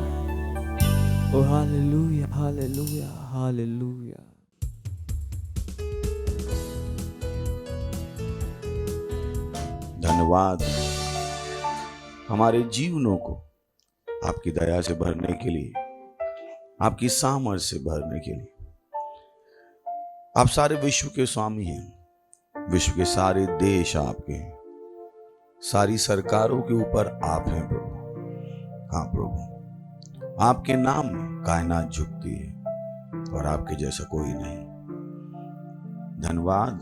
ओ हालेलुया, हालेलुया, हालेलुया। धन्यवाद हमारे जीवनों को आपकी दया से भरने के लिए, आपकी सामर्थ से भरने के लिए। आप सारे विश्व के स्वामी हैं, विश्व के सारे देश आपके हैं, सारी सरकारों के ऊपर आप हैं प्रभु। हाँ प्रभु, आपके नाम में कायनात झुकती है और आपके जैसा कोई नहीं। धन्यवाद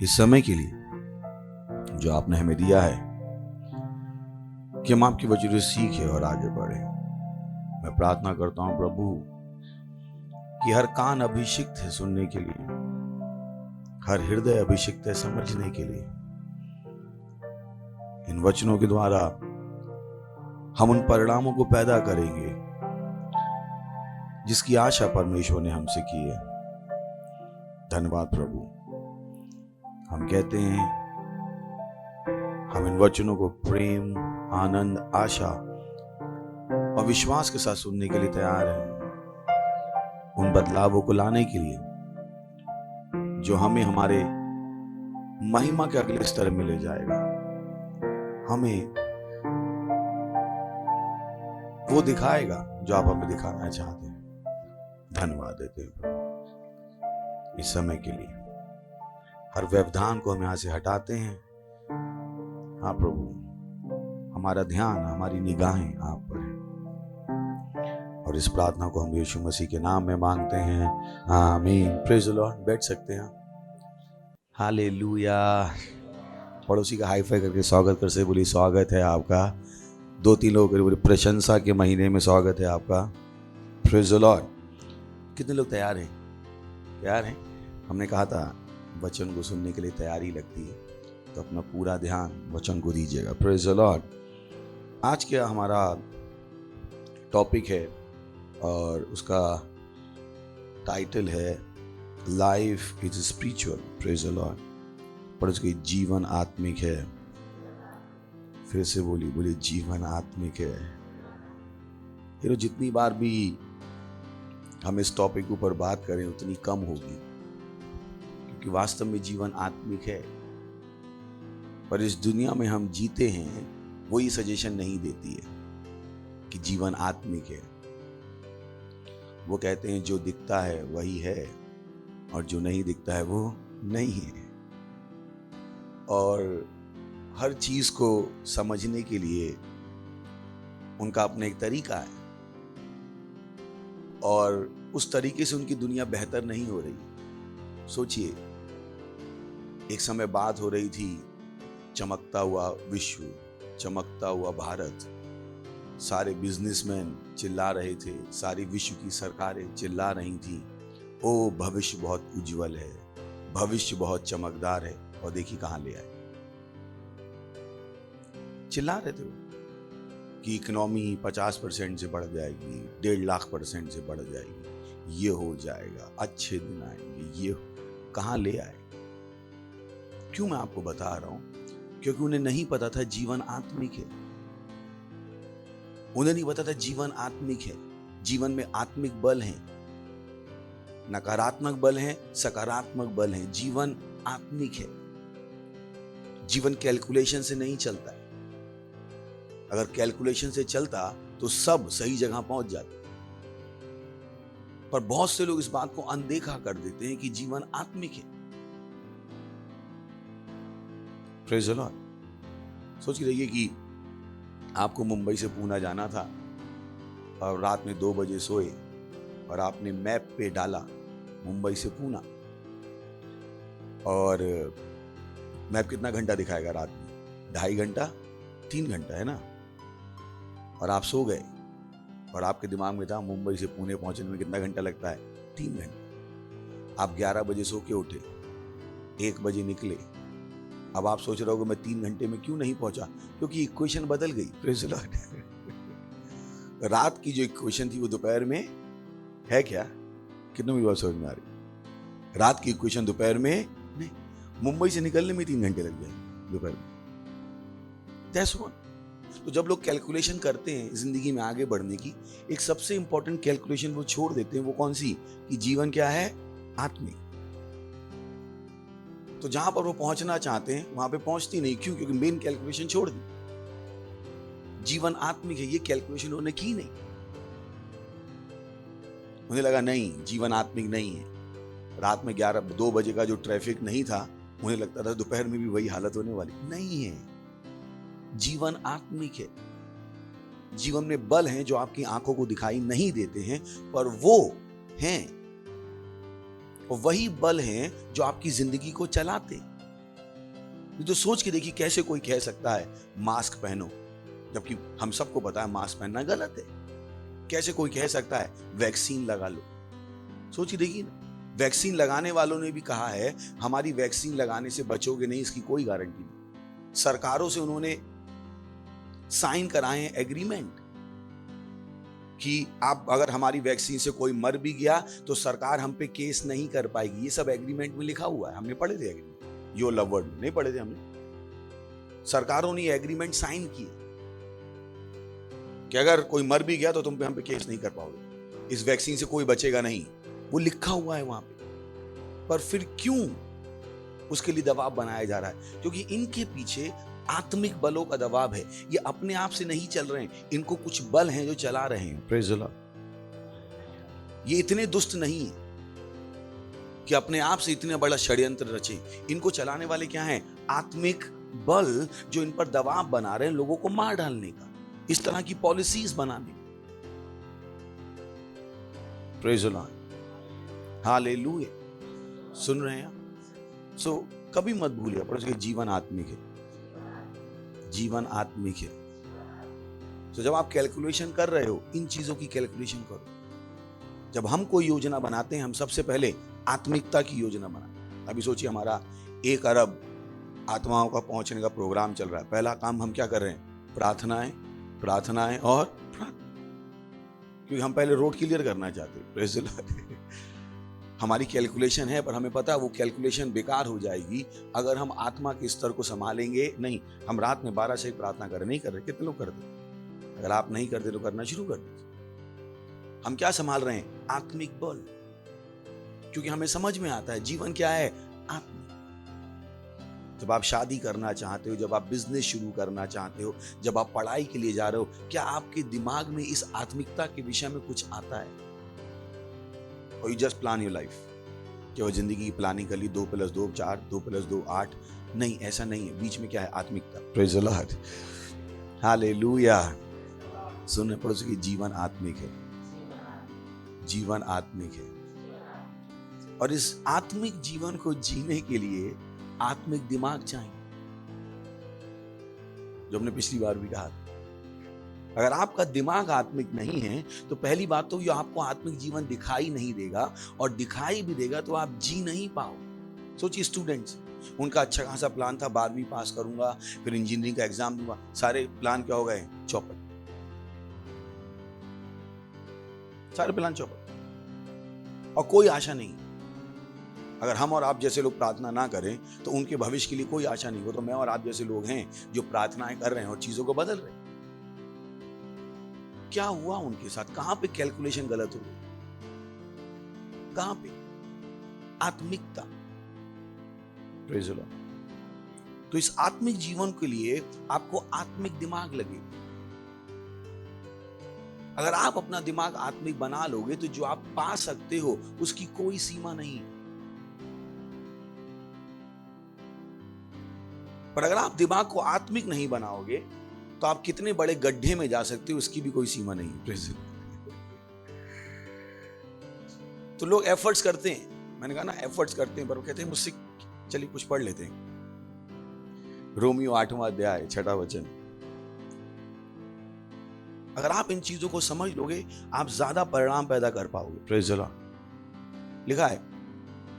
इस समय के लिए जो आपने हमें दिया है कि हम आपकी वजह से सीखें और आगे बढ़े। मैं प्रार्थना करता हूं प्रभु कि हर कान अभिषिक्त है सुनने के लिए, हर हृदय अभिषिक्त है समझने के लिए। इन वचनों के द्वारा हम उन परिणामों को पैदा करेंगे जिसकी आशा परमेश्वर ने हमसे की है। धन्यवाद प्रभु। हम कहते हैं हम इन वचनों को प्रेम, आनंद, आशा और विश्वास के साथ सुनने के लिए तैयार हैं, उन बदलावों को लाने के लिए जो हमें हमारे महिमा के अगले स्तर में ले जाएगा। हमें वो दिखाएगा जो आप हमें दिखाना चाहते हैं। धन्यवाद देते हैं प्रभु इस समय के लिए। हर व्यवधान को हम यहां से हटाते हैं। हाँ प्रभु, हमारा ध्यान, हमारी निगाहें आप पर है और इस प्रार्थना को हम यीशु मसीह के नाम में मांगते हैं, आमीन। Praise the Lord. बैठ सकते हैं। हालेलुया। पड़ोसी का हाई फाई करके स्वागत कर से बोली, स्वागत है आपका। 2-3 लोग बोले, प्रशंसा के महीने में स्वागत है आपका। Praise the Lord. कितने लोग तैयार हैं? तैयार हैं? हमने कहा था वचन को सुनने के लिए तैयारी लगती है, तो अपना पूरा ध्यान वचन को दीजिएगा। Praise the Lord. आज क्या हमारा टॉपिक है और उसका टाइटल है life is spiritual. Praise the Lord. पर उसकी जीवन आत्मिक है। फिर से बोली जीवन आत्मिक है। फिर जितनी बार भी हम इस टॉपिक के ऊपर बात करें उतनी कम होगी, क्योंकि वास्तव में जीवन आत्मिक है। पर इस दुनिया में हम जीते हैं वो ये सजेशन नहीं देती है कि जीवन आत्मिक है। वो कहते हैं जो दिखता है वही है और जो नहीं दिखता है वो नहीं है। और हर चीज को समझने के लिए उनका अपना एक तरीका है और उस तरीके से उनकी दुनिया बेहतर नहीं हो रही। सोचिए, एक समय बात हो रही थी चमकता हुआ विश्व, चमकता हुआ भारत। सारे बिजनेसमैन चिल्ला रहे थे, सारी विश्व की सरकारें चिल्ला रही थी, ओ भविष्य बहुत उज्जवल है, भविष्य बहुत चमकदार है। और देखिए कहां ले आए। चिल्ला रहे थे कि इकोनॉमी 50% से बढ़ जाएगी, 1.5 लाख % से बढ़ जाएगी, ये हो जाएगा, अच्छे दिन आएंगे, ये कहां ले आए। क्यों मैं आपको बता रहा हूं? क्योंकि उन्हें नहीं पता था जीवन आत्मिक है। उन्हें नहीं पता था जीवन आत्मिक है। जीवन में आत्मिक बल है, नकारात्मक बल है, सकारात्मक बल है। जीवन आत्मिक है। जीवन कैलकुलेशन से नहीं चलता है। अगर कैलकुलेशन से चलता तो सब सही जगह पहुंच जाते, पर बहुत से लोग इस बात को अनदेखा कर देते हैं कि जीवन आत्मिक है। Praise the Lord. सोच के रहिए कि आपको मुंबई से पूना जाना था और रात में 2 बजे सोए और आपने मैप पे डाला मुंबई से पूना, और मैप कितना घंटा दिखाएगा रात में? 2.5 घंटा, 3 घंटा, है ना? और आप सो गए और आपके दिमाग में था मुंबई से पुणे पहुंचने में कितना घंटा लगता है? 3 घंटे। आप 11 बजे सो के उठे, 1 बजे निकले। अब आप सोच रहे हो कि मैं 3 घंटे में क्यों नहीं पहुंचा? क्योंकि इक्वेशन बदल गई। Praise the Lord. रात की जो इक्वेशन थी वो दोपहर में है क्या? कितने मेरी बात समझ में आ रही? रात की इक्वेशन दोपहर में नहीं। मुंबई से निकलने में 3 घंटे लग जाए दोपहर में। That's what. तो जब लोग कैलकुलेशन करते हैं जिंदगी में आगे बढ़ने की, एक सबसे इंपॉर्टेंट कैलकुलेशन वो छोड़ देते हैं। वो कौन सी? कि जीवन क्या है? आत्मिक। तो जहां पर वो पहुंचना चाहते हैं वहां पे पहुंचती नहीं। क्यों? क्योंकि मेन कैलकुलेशन छोड़ दी। जीवन आत्मिक है, ये कैलकुलेशन उन्होंने की नहीं। उन्हें लगा नहीं, जीवन आत्मिक नहीं है। रात में 2 बजे का जो ट्रैफिक नहीं था, उन्हें लगता था दोपहर में भी वही हालत होने वाली। नहीं है। जीवन आत्मिक है। जीवन में बल हैं जो आपकी आंखों को दिखाई नहीं देते हैं, पर वो हैं, और वही बल हैं जो आपकी जिंदगी को चलाते। तो सोच के देखिए, कैसे कोई कह सकता है मास्क पहनो, जबकि हम सबको पता है मास्क पहनना गलत है। कैसे कोई कह सकता है वैक्सीन लगा लो? सोच के देखिए ना। वैक्सीन लगाने वालों ने भी कहा है हमारी वैक्सीन लगाने से बचोगे नहीं, इसकी कोई गारंटी नहीं। सरकारों से उन्होंने साइन कराए हैं एग्रीमेंट कि आप अगर हमारी वैक्सीन से कोई मर भी गया तो सरकार हम पे केस नहीं कर पाएगी। ये सब एग्रीमेंट में लिखा हुआ है। हमने पढ़े थे एग्रीमेंट, यो लव वर्ड में नहीं पढ़े थे हमने। सरकारों ने एग्रीमेंट साइन किए कि अगर कोई मर भी गया तो तुम पे हम पे केस नहीं कर पाओगे, इस वैक्सीन से कोई बचेगा नहीं। वो लिखा हुआ है वहां पे। पर फिर क्यों उसके लिए दबाव बनाया जा रहा है? क्योंकि इनके पीछे आत्मिक बलों का दबाव है। ये अपने आप से नहीं चल रहे हैं, इनको कुछ बल हैं जो चला रहे हैं। Praise the Lord. ये इतने दुष्ट नहीं है कि अपने आप से इतने बड़ा षड्यंत्र रचे। इनको चलाने वाले क्या हैं? आत्मिक बल जो इन पर दबाव बना रहे हैं लोगों को मार डालने का, इस तरह की पॉलिसीज बनाने का। Praise the Lord. हालेलुया। सुन रहे हैं आप? सो कभी मत भूलिए पड़ोसी, जीवन आत्मिक है। जीवन आत्मिक है। तो जब आप कैलकुलेशन कर रहे हो, इन चीजों की कैलकुलेशन करो। जब हम कोई योजना बनाते हैं, हम सबसे पहले आत्मिकता की योजना बनाते हैं। अभी सोचिए हमारा 1 अरब आत्माओं का पहुंचने का प्रोग्राम चल रहा है। पहला काम हम क्या कर रहे हैं? प्रार्थनाएं, प्रार्थनाएं और प्रार्थना। क्योंकि हम पहले रोड क्लियर करना चाहते हैं। Praise the Lord. हमारी कैलकुलेशन है, पर हमें पता है वो कैलकुलेशन बेकार हो जाएगी अगर हम आत्मा के स्तर को संभालेंगे नहीं। हम रात में 12 से प्रार्थना कर नहीं कर रहे। कितने लोग करते? अगर आप नहीं करते तो करना शुरू कर दीजिए। हम क्या संभाल रहे हैं? आत्मिक बल। क्योंकि हमें समझ में आता है जीवन क्या है? आत्मिक। जब आप शादी करना चाहते हो, जब आप बिजनेस शुरू करना चाहते हो, जब आप पढ़ाई के लिए जा रहे हो, क्या आपके दिमाग में इस आत्मिकता के विषय में कुछ आता है? और you just plan your life, कि वो जिंदगी की प्लानिंग कर ली, 2 + 2 4, 2 + 2 8। नहीं, ऐसा नहीं है। बीच में क्या है? आत्मिकता। Praise the Lord. हालेलुया। सुनने पड़ोसी की जीवन आत्मिक है। जीवन आत्मिक है। और इस आत्मिक जीवन को जीने के लिए आत्मिक दिमाग चाहिए, जो हमने पिछली बार भी कहा था। अगर आपका दिमाग आत्मिक नहीं है तो पहली बात तो ये आपको आत्मिक जीवन दिखाई नहीं देगा, और दिखाई भी देगा तो आप जी नहीं पाओगे। सोचिए स्टूडेंट्स, उनका अच्छा खासा प्लान था, 12वीं पास करूंगा, फिर इंजीनियरिंग का एग्जाम दूंगा। सारे प्लान क्या हो गए? चौपट। सारे प्लान चौपट। और कोई आशा नहीं। अगर हम और आप जैसे लोग प्रार्थना ना करें तो उनके भविष्य के लिए कोई आशा नहीं। वो तो मैं और आप जैसे लोग हैं जो प्रार्थनाएं कर रहे हैं और चीजों को बदल रहे हैं। क्या हुआ उनके साथ? कहां पे कैलकुलेशन गलत हो गई? कहां पे? आत्मिकता। Praise the Lord. तो इस आत्मिक जीवन के लिए आपको आत्मिक दिमाग लगे। अगर आप अपना दिमाग आत्मिक बना लोगे तो जो आप पा सकते हो उसकी कोई सीमा नहीं है। पर अगर आप दिमाग को आत्मिक नहीं बनाओगे तो आप कितने बड़े गड्ढे में जा सकते हो उसकी भी कोई सीमा नहीं है। Praise the Lord. तो लोग एफर्ट्स करते हैं, मैंने कहा ना एफर्ट्स करते हैं, पर वो कहते हैं मुझसे चलिए कुछ पढ़ लेते हैं। रोमियो 8वां अध्याय 6वां वचन। अगर आप इन चीजों को समझ लोगे आप ज्यादा परिणाम पैदा कर पाओगे। Praise the Lord. लिखा है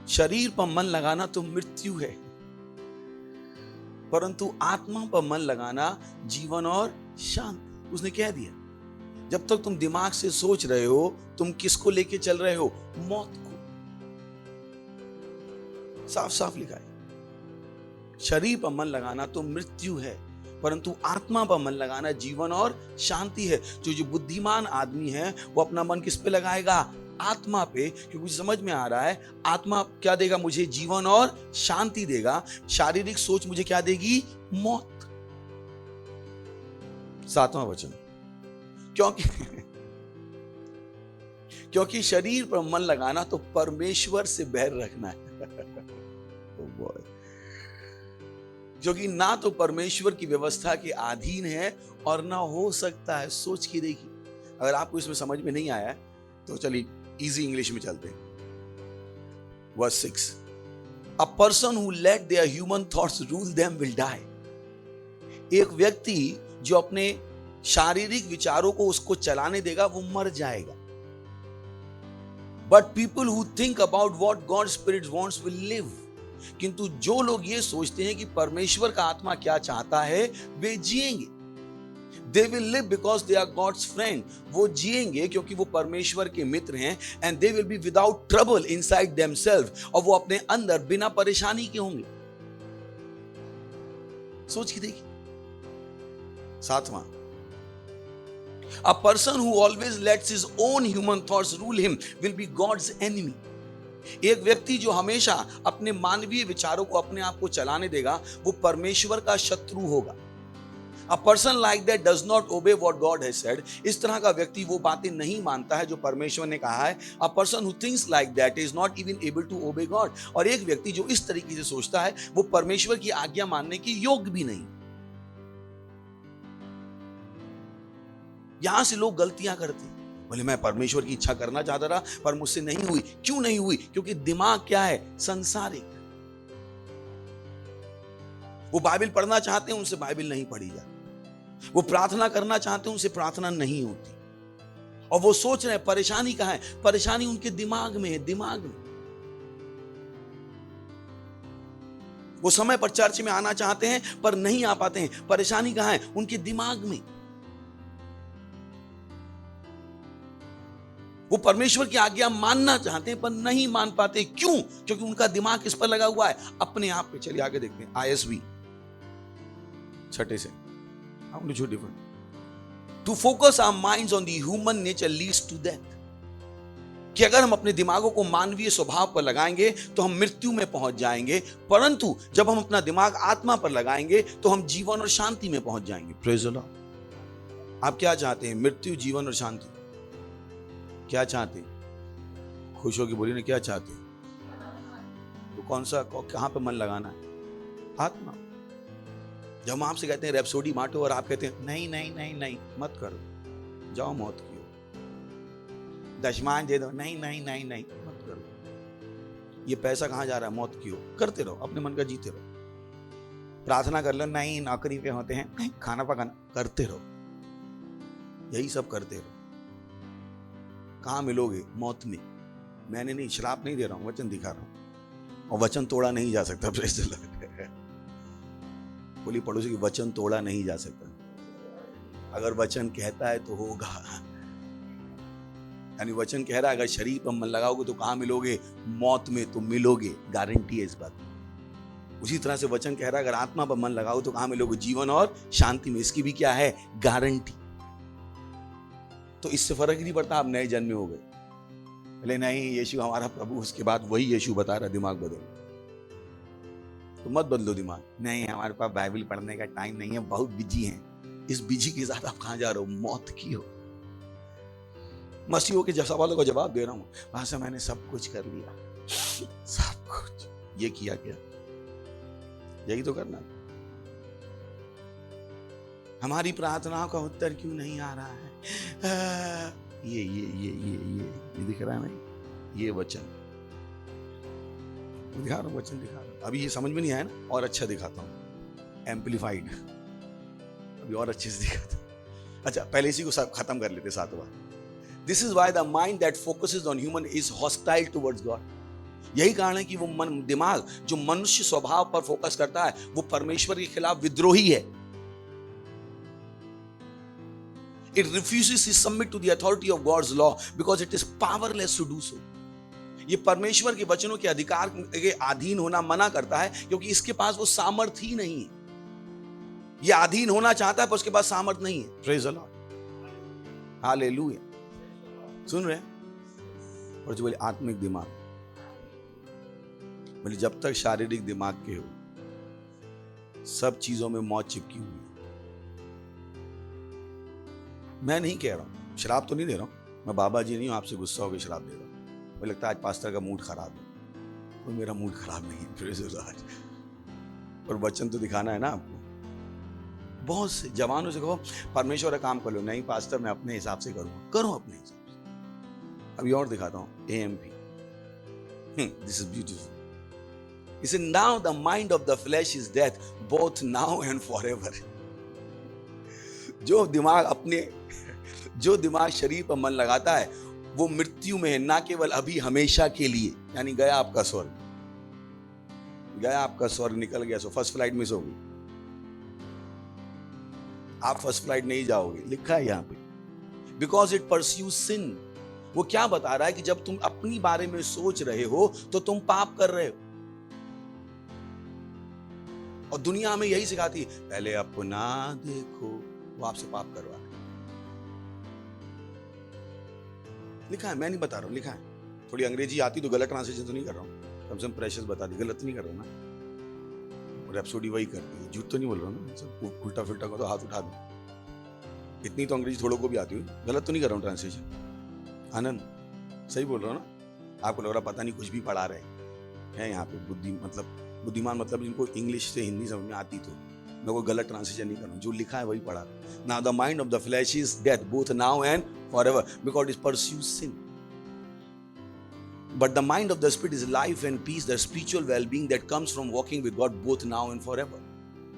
शरीर पर मन लगाना तो मृत्यु है, परंतु आत्मा पर मन लगाना जीवन और शांति। उसने कह दिया जब तक तुम दिमाग से सोच रहे हो तुम किसको लेके चल रहे हो? मौत को। साफ साफ लिखा है शरीर पर मन लगाना तो मृत्यु है, परंतु आत्मा पर मन लगाना जीवन और शांति है। जो बुद्धिमान आदमी है वो अपना मन किस पे लगाएगा? आत्मा पे, क्योंकि मुझे समझ में आ रहा है आत्मा क्या देगा मुझे? जीवन और शांति देगा। शारीरिक सोच मुझे क्या देगी? मौत। 7वां वचन। क्योंकि शरीर पर मन लगाना तो परमेश्वर से बैर रखना है। क्योंकि ना तो परमेश्वर की व्यवस्था के अधीन है और ना हो सकता है। सोच के देखिए। अगर आपको इसमें समझ में नहीं आया तो चलिए इजी इंग्लिश में चलते हैं। Verse 6। A person who let their human thoughts rule them will die. एक व्यक्ति जो अपने शारीरिक विचारों को उसको चलाने देगा वो मर जाएगा। But people who think about what God spirit wants will live. किंतु जो लोग ये सोचते हैं कि परमेश्वर का आत्मा क्या चाहता है वे जिएंगे। They will live because they are God's friend. वो जिएंगे क्योंकि वो परमेश्वर के मित्र हैं। And they will be without trouble inside themselves. और वो अपने अंदर बिना परेशानी के होंगे। सोच के देखिए। 7वां। A person who always lets his own human thoughts rule him will be God's enemy. एक व्यक्ति जो हमेशा अपने मानवीय विचारों को अपने आप को चलाने देगा वो परमेश्वर का शत्रु होगा। A person like that does not obey what God has said. इस तरह का व्यक्ति वो बातें नहीं मानता है जो परमेश्वर ने कहा है। A person who thinks like that is not even able to obey God. और एक व्यक्ति जो इस तरीके से सोचता है वो परमेश्वर की आज्ञा मानने के योग्य भी नहीं। यहां से लोग गलतियां करते हैं। बोले मैं परमेश्वर की इच्छा करना चाहता था पर मुझसे नहीं हुई। क्यों नहीं हुई? क्योंकि दिमाग क्या है? संसारिक। वो बाइबल पढ़ना चाहते हैं उनसे बाइबल नहीं पढ़ी जाती। वो प्रार्थना करना चाहते हैं उनसे प्रार्थना नहीं होती। और वो सोच रहे हैं परेशानी कहां है? परेशानी उनके दिमाग में है। दिमाग में वो समय पर चर्च में आना चाहते हैं पर नहीं आ पाते हैं। परेशानी कहां है? उनके दिमाग में। वो परमेश्वर की आज्ञा मानना चाहते हैं पर नहीं मान पाते। क्यों? क्योंकि उनका दिमाग किस पर लगा हुआ है? अपने आप पे। चलिए आगे देखते हैं। ISV 6 से। To focus our minds on the human nature leads to death. कि अगर हम अपने दिमागों को मानवीय स्वभाव पर लगाएंगे तो हम मृत्यु में पहुंच जाएंगे, परंतु जब हम अपना दिमाग आत्मा पर लगाएंगे तो हम जीवन और शांति में पहुंच जाएंगे। Praise the Lord. आप क्या चाहते हैं? मृत्यु, जीवन और शांति? क्या चाहते हैं? खुश होकर बोलिए ना, क्या चाहते हैं? तो कौन सा, कहां पे मन लगाना है? आत्मा। जब हम आपसे कहते हैं रैप्सोडी बांटो और आप कहते हैं नहीं नहीं नहीं नहीं मत करो, जाओ मौत की ओर, दशमान दे दो, नहीं नहीं नहीं नहीं मत करो, ये पैसा कहां जा रहा है? मौत की ओर। करते रहो, अपने मन का जीते रहो। प्रार्थना कर लो, नहीं नौकरी पे होते हैं, नहीं खाना पकाना, करते रहो। यही सब करते रहो। कहां मिलोगे? मौत में। मैंने नहीं, श्राप नहीं दे रहा हूं, वचन दिखा रहा हूं। और वचन तोड़ा नहीं जा सकता। Praise the Lord. बोली पड़ोसी की, वचन तोड़ा नहीं जा सकता। अगर वचन कहता है तो होगा। यानी वचन कह रहा है अगर शरीर पर मन लगाओगे तो कहां मिलोगे? मौत में तो मिलोगे, गारंटी है इस बात की। उसी तरह से वचन कह रहा है अगर आत्मा पर मन लगाओ तो कहां मिलोगे? जीवन और शांति में। इसकी भी क्या है? गारंटी। तो इससे फर्क ही नहीं पड़ता आप नए जन्मे हो गए, बोले नहीं यीशु हमारा प्रभु, उसके बाद वही यीशु बता रहा दिमाग बदलो, तो मत बदलो दिमाग। नहीं हमारे पास बाइबल पढ़ने का टाइम नहीं है, बहुत बिजी हैं। इस बिजी के साथ आप कहां जा रहे हो? मौत की हो। मसीहों के सवालों का जवाब दे रहा हूं। वहां से मैंने सब कुछ कर लिया, सब कुछ ये किया क्या? यही तो करना। हमारी प्रार्थनाओं का उत्तर क्यों नहीं आ रहा है? ये दिख रहा है ना, ये वचन दिखा रहा हूं, वचन दिखा रहा हूं। अभी ये समझ में नहीं आया ना, और अच्छा दिखाता हूं, एम्पलीफाइड, अभी और अच्छे से दिखाता हूं। अच्छा पहले इसी को सब खत्म कर लेते, 7 बार। This is why the mind that focuses on human is hostile towards God. यही कारण है कि वो दिमाग जो मनुष्य स्वभाव पर फोकस करता है वो परमेश्वर के खिलाफ विद्रोही है। It refuses to submit to the authority of God's law because it is powerless to do so. ये परमेश्वर के वचनों के अधिकार के अधीन होना मना करता है क्योंकि इसके पास वो सामर्थ्य ही नहीं है। ये अधीन होना चाहता है पर उसके पास सामर्थ्य नहीं है। Praise the Lord. हालेलुया। सुन रहे हैं? और जो बोले आत्मिक दिमाग, बोले जब तक शारीरिक दिमाग के हो सब चीजों में मौत चिपकी हुई। मैं नहीं कह रहा हूं, शराब तो नहीं दे रहा हूं, मैं बाबा जी नहीं हूं आपसे गुस्सा होकर शराब दे रहा हूं। मुझे लगता है आज पास्टर का मूड खराब है, कोई मेरा मूड खराब नहीं है। फिर आज और वचन तो दिखाना है ना आपको। बहुत से जवानों से कहो परमेश्वर का काम कर लो, नहीं पास्टर मैं अपने हिसाब से करूंगा। करो अपने हिसाब से। अभी और दिखाता हूं, AMP, this is beautiful. He said, now the mind of the flesh is death, both now and forever. जो दिमाग शरीर पर मन लगाता है वो मृत्यु में है, ना केवल अभी, हमेशा के लिए। यानी गया आपका स्वर्ग, गया आपका स्वर्ग, निकल गया। सो फर्स्ट फ्लाइट मिस होगी, आप फर्स्ट फ्लाइट नहीं जाओगे, लिखा है यहां पे। बिकॉज इट परस्यूज सिन। वो क्या बता रहा है कि जब तुम अपनी बारे में सोच रहे हो तो तुम पाप कर रहे हो। और दुनिया में यही सिखाती है, पहले अपना देखो, वो आपसे पाप करवा। लिखा है, मैं नहीं बता रहा हूं, लिखा है। थोड़ी अंग्रेजी आती तो गलत ट्रांसलेशन तो नहीं कर रहा हूं, कम से कम प्रेशर्स बता दी, गलत नहीं कर रहा हूं ना। और रैप्सोडी वही करती है, झूठ तो नहीं बोल रहा हूं ना, उल्टा फिल्टा को तो हाथ उठा दो। इतनी तो अंग्रेजी थोड़ों को भी आती हुई, गलत तो नहीं कर रहा हूं ट्रांसलेशन। आनंद सही बोल रहा हूं ना? आपको लग रहा पता नहीं कुछ भी पढ़ा रहे हैं यहाँ पे। बुद्धिमान मतलब जिनको इंग्लिश से हिंदी समझ में आती, तो मैं कोई गलत ट्रांसलेशन नहीं कर रहा हूं, जो लिखा है वही पढ़ा। Now the mind of the flash is death, both now and forever, because it pursues sin. But the mind of the spirit is life and peace, the spiritual well-being that comes from walking with God both now and forever.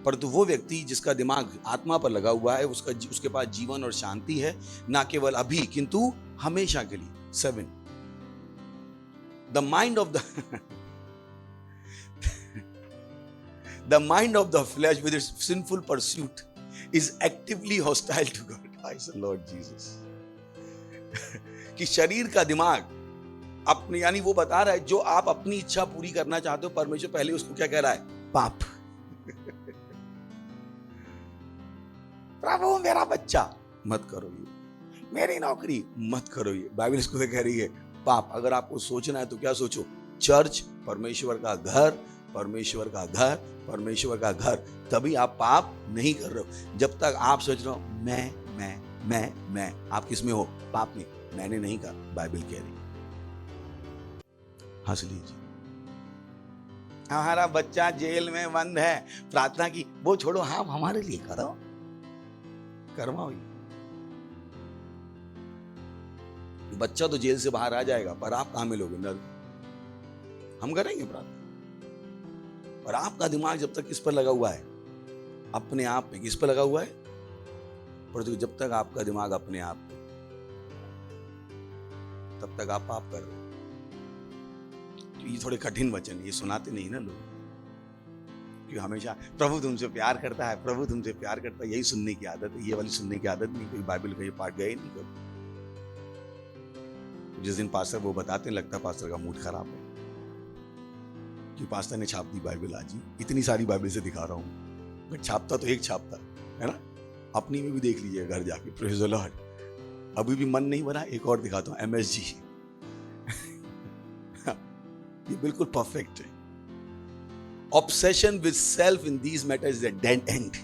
परंतु वो व्यक्ति जिसका दिमाग आत्मा पर लगा हुआ है उसके पास जीवन और शांति है, ना केवल अभी किंतु हमेशा के लिए। 7. The mind of the flesh with its sinful pursuit is actively hostile to God. I say Lord Jesus. कि शरीर का दिमाग अपने, यानी वो बता रहा है जो आप अपनी इच्छा पूरी करना चाहते हो, परमेश्वर पहले उसको क्या कह रहा है? पाप। प्रभु मेरा बच्चा मत करो ये, मेरी नौकरी मत करो ये, बाइबल इसको कह रही है पाप। अगर आपको सोचना है तो क्या सोचो? चर्च, परमेश्वर का घर, परमेश्वर का घर, परमेश्वर का घर, तभी आप पाप नहीं कर रहे हो। जब तक आप सोच रहे हो मैं, आप किस में हो? पाप में। मैंने नहीं कहा, बाइबल कह रही। हंस लीजिए। हमारा बच्चा जेल में बंद है, प्रार्थना की, वो छोड़ो, हाँ हमारे लिए करो, करवाओ। बच्चा तो जेल से बाहर आ जाएगा, पर आप कहां मिलोगे? नर्क। हम करेंगे प्रार्थना, और आपका दिमाग जब तक किस पर लगा हुआ है? अपने आप में। किस पर लगा हुआ है? परंतु जब तक आपका दिमाग अपने आप में, तब तक आप पाप कर रहे हो। तो ये थोड़े कठिन वचन, ये सुनाते नहीं ना लोग, क्योंकि हमेशा प्रभु तुमसे प्यार करता है, प्रभु तुमसे प्यार करता है, यही सुनने की आदत है। ये वाली सुनने की आदत नहीं, कोई बाइबल का ये पाठ गए नहीं करो। जिस दिन पास्टर वो बताते हैं, लगता है पास्टर का मूड खराब है कि पास्टर ने छाप दी बाइबल। आज ही इतनी सारी बाइबल से दिखा रहा हूँ, बट छापता तो एक छापता है ना। अपनी में भी देख लीजिए घर जाके, प्रेज द लॉर्ड। अभी भी मन नहीं भरा, एक और दिखाता हूँ, MSG। ये बिल्कुल परफेक्ट है। Obsession with self in these matters is a dead and.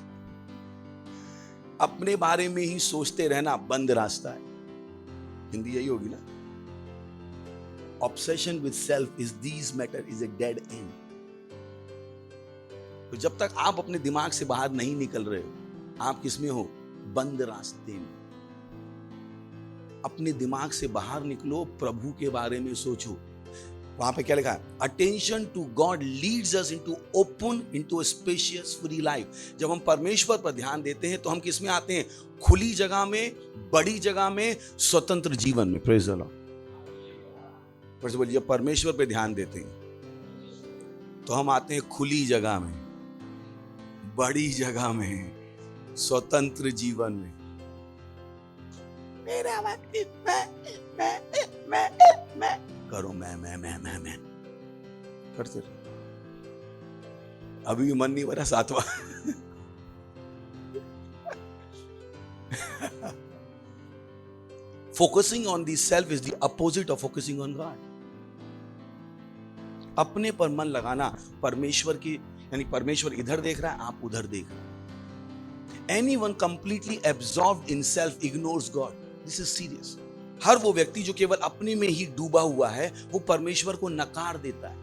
अपने बारे में ही सोचते रहना बंद रास्ता है। हिंदी यही होगी ना। Obsession with self is these matter is a dead and. तो जब तक आप अपने दिमाग से बाहर नहीं निकल रहे हो, आप किसमें हो? बंद रास्ते में। अपने दिमाग से बाहर निकलो, प्रभु के बारे में सोचो। वहां पे क्या लिखा है? Attention to God leads us into open into spacious free life. जब हम परमेश्वर पर ध्यान देते हैं तो हम किस में आते हैं? खुली जगह में, बड़ी जगह में, स्वतंत्र जीवन में। Praise the Lord. फिर बोलिए, जब परमेश्वर पे ध्यान देते हैं तो हम आते हैं खुली जगह में, बड़ी जगह में, स्वतंत्र जीवन में। मेरा मैं करो, मैं करते रहो। अभी भी मन नहीं भरा, 7वां। Focusing on the self is the opposite of focusing on God. अपने पर मन लगाना, परमेश्वर की, यानी परमेश्वर इधर देख रहा है, आप उधर देख रहे हैं। Anyone completely absorbed in self ignores God. This is serious. हर वो व्यक्ति जो केवल अपने में ही डूबा हुआ है, वो परमेश्वर को नकार देता है।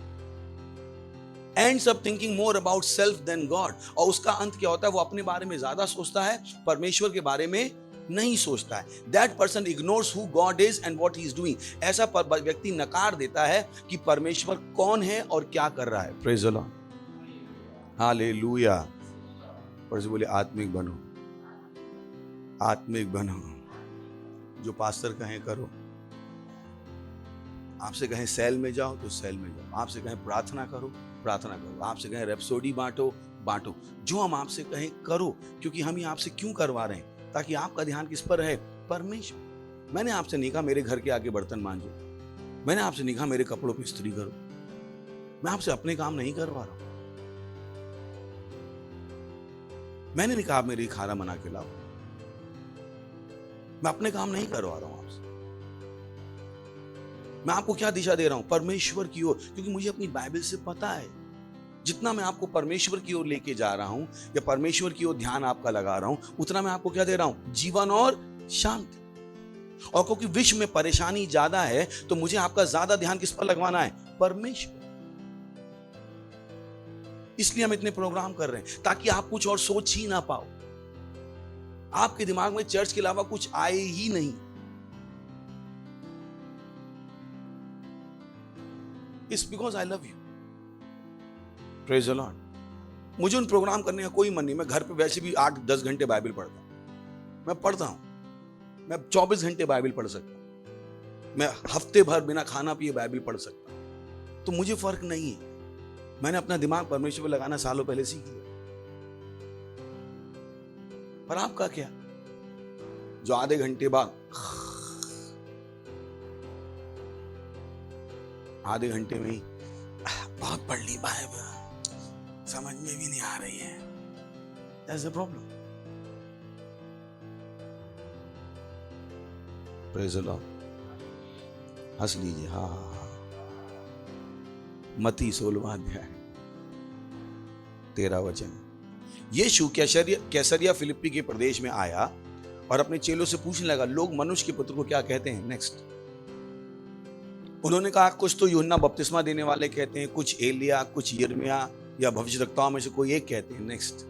Ends up thinking more about self than God। और उसका अंत क्या होता है? वो अपने बारे में ज्यादा सोचता है, परमेश्वर के बारे में नहीं सोचता है। That person ignores who God is and what he is doing। ऐसा व्यक्ति नकार देता है कि परमेश्वर कौन है और क्या कर रहा है। Praise the Lord। हालेलुया। और बोले, आत्मिक बनो, आत्मिक बनो। जो पास्टर कहें करो। आपसे कहें सेल में जाओ तो सेल में जाओ। आपसे कहें प्रार्थना करो, प्रार्थना करो। आपसे कहें रेप्सोडी बांटो, बांटो। जो हम आपसे कहें करो, क्योंकि हम ये आपसे क्यों करवा रहे हैं? ताकि आपका ध्यान किस पर है? परमेश्वर। मैंने आपसे नहीं कहा मेरे घर के आगे बर्तन मांजो, मैंने आपसे नहीं कहा मेरे कपड़ों पर इस्त्री करो। मैं आपसे अपने काम नहीं करवा रहा हूं। मैंने नहीं कहा आप मेरे लिए खाना बना के लाओ। मैं अपने काम नहीं करवा रहा हूं आपसे। मैं आपको क्या दिशा दे रहा हूं? परमेश्वर की ओर। क्योंकि मुझे अपनी बाइबल से पता है, जितना मैं आपको परमेश्वर की ओर लेके जा रहा हूं या परमेश्वर की ओर ध्यान आपका लगा रहा हूं, उतना मैं आपको क्या दे रहा हूं? जीवन और शांति। और क्योंकि विश्व में परेशानी ज्यादा है, तो मुझे आपका ज्यादा ध्यान किस पर लगवाना है? परमेश्वर। इसलिए हम इतने प्रोग्राम कर रहे हैं, ताकि आप कुछ और सोच ही ना पाओ। आपके दिमाग में चर्च के अलावा कुछ आए ही नहीं। It's because I love you. Praise the Lord। मुझे उन प्रोग्राम करने का कोई मन नहीं। मैं घर पे वैसे भी 8-10 घंटे बाइबल पढ़ता हूं। मैं पढ़ता हूं। मैं 24 घंटे बाइबल पढ़ सकता हूं। मैं हफ्ते भर बिना खाना पिए बाइबल पढ़ सकता हूं। तो मुझे फर्क नहीं है। मैंने अपना दिमाग परमेश्वर पर लगाना सालों पहले सीख लिया। पर आपका क्या? जो आधे घंटे बाद, आधे घंटे में ही बहुत पढ़ ली बाइबल, समझ में भी नहीं आ रही है। That's the problem। Praise the Lord। हंस लीजिए। हाँ हाँ हाँ। मत्ती 16वां अध्याय 13 वचन। यीशु कैसरिया फिलिप्पी के प्रदेश में आया और अपने चेलों से पूछने लगा, लोग मनुष्य के पुत्र को क्या कहते हैं? नेक्स्ट। उन्होंने कहा, कुछ तो यूहन्ना बपतिस्मा देने वाले कहते हैं, कुछ एलिया, कुछ यिर्मयाह या भविष्यद्वक्ताओं में से कोई एक कहते हैं। नेक्स्ट।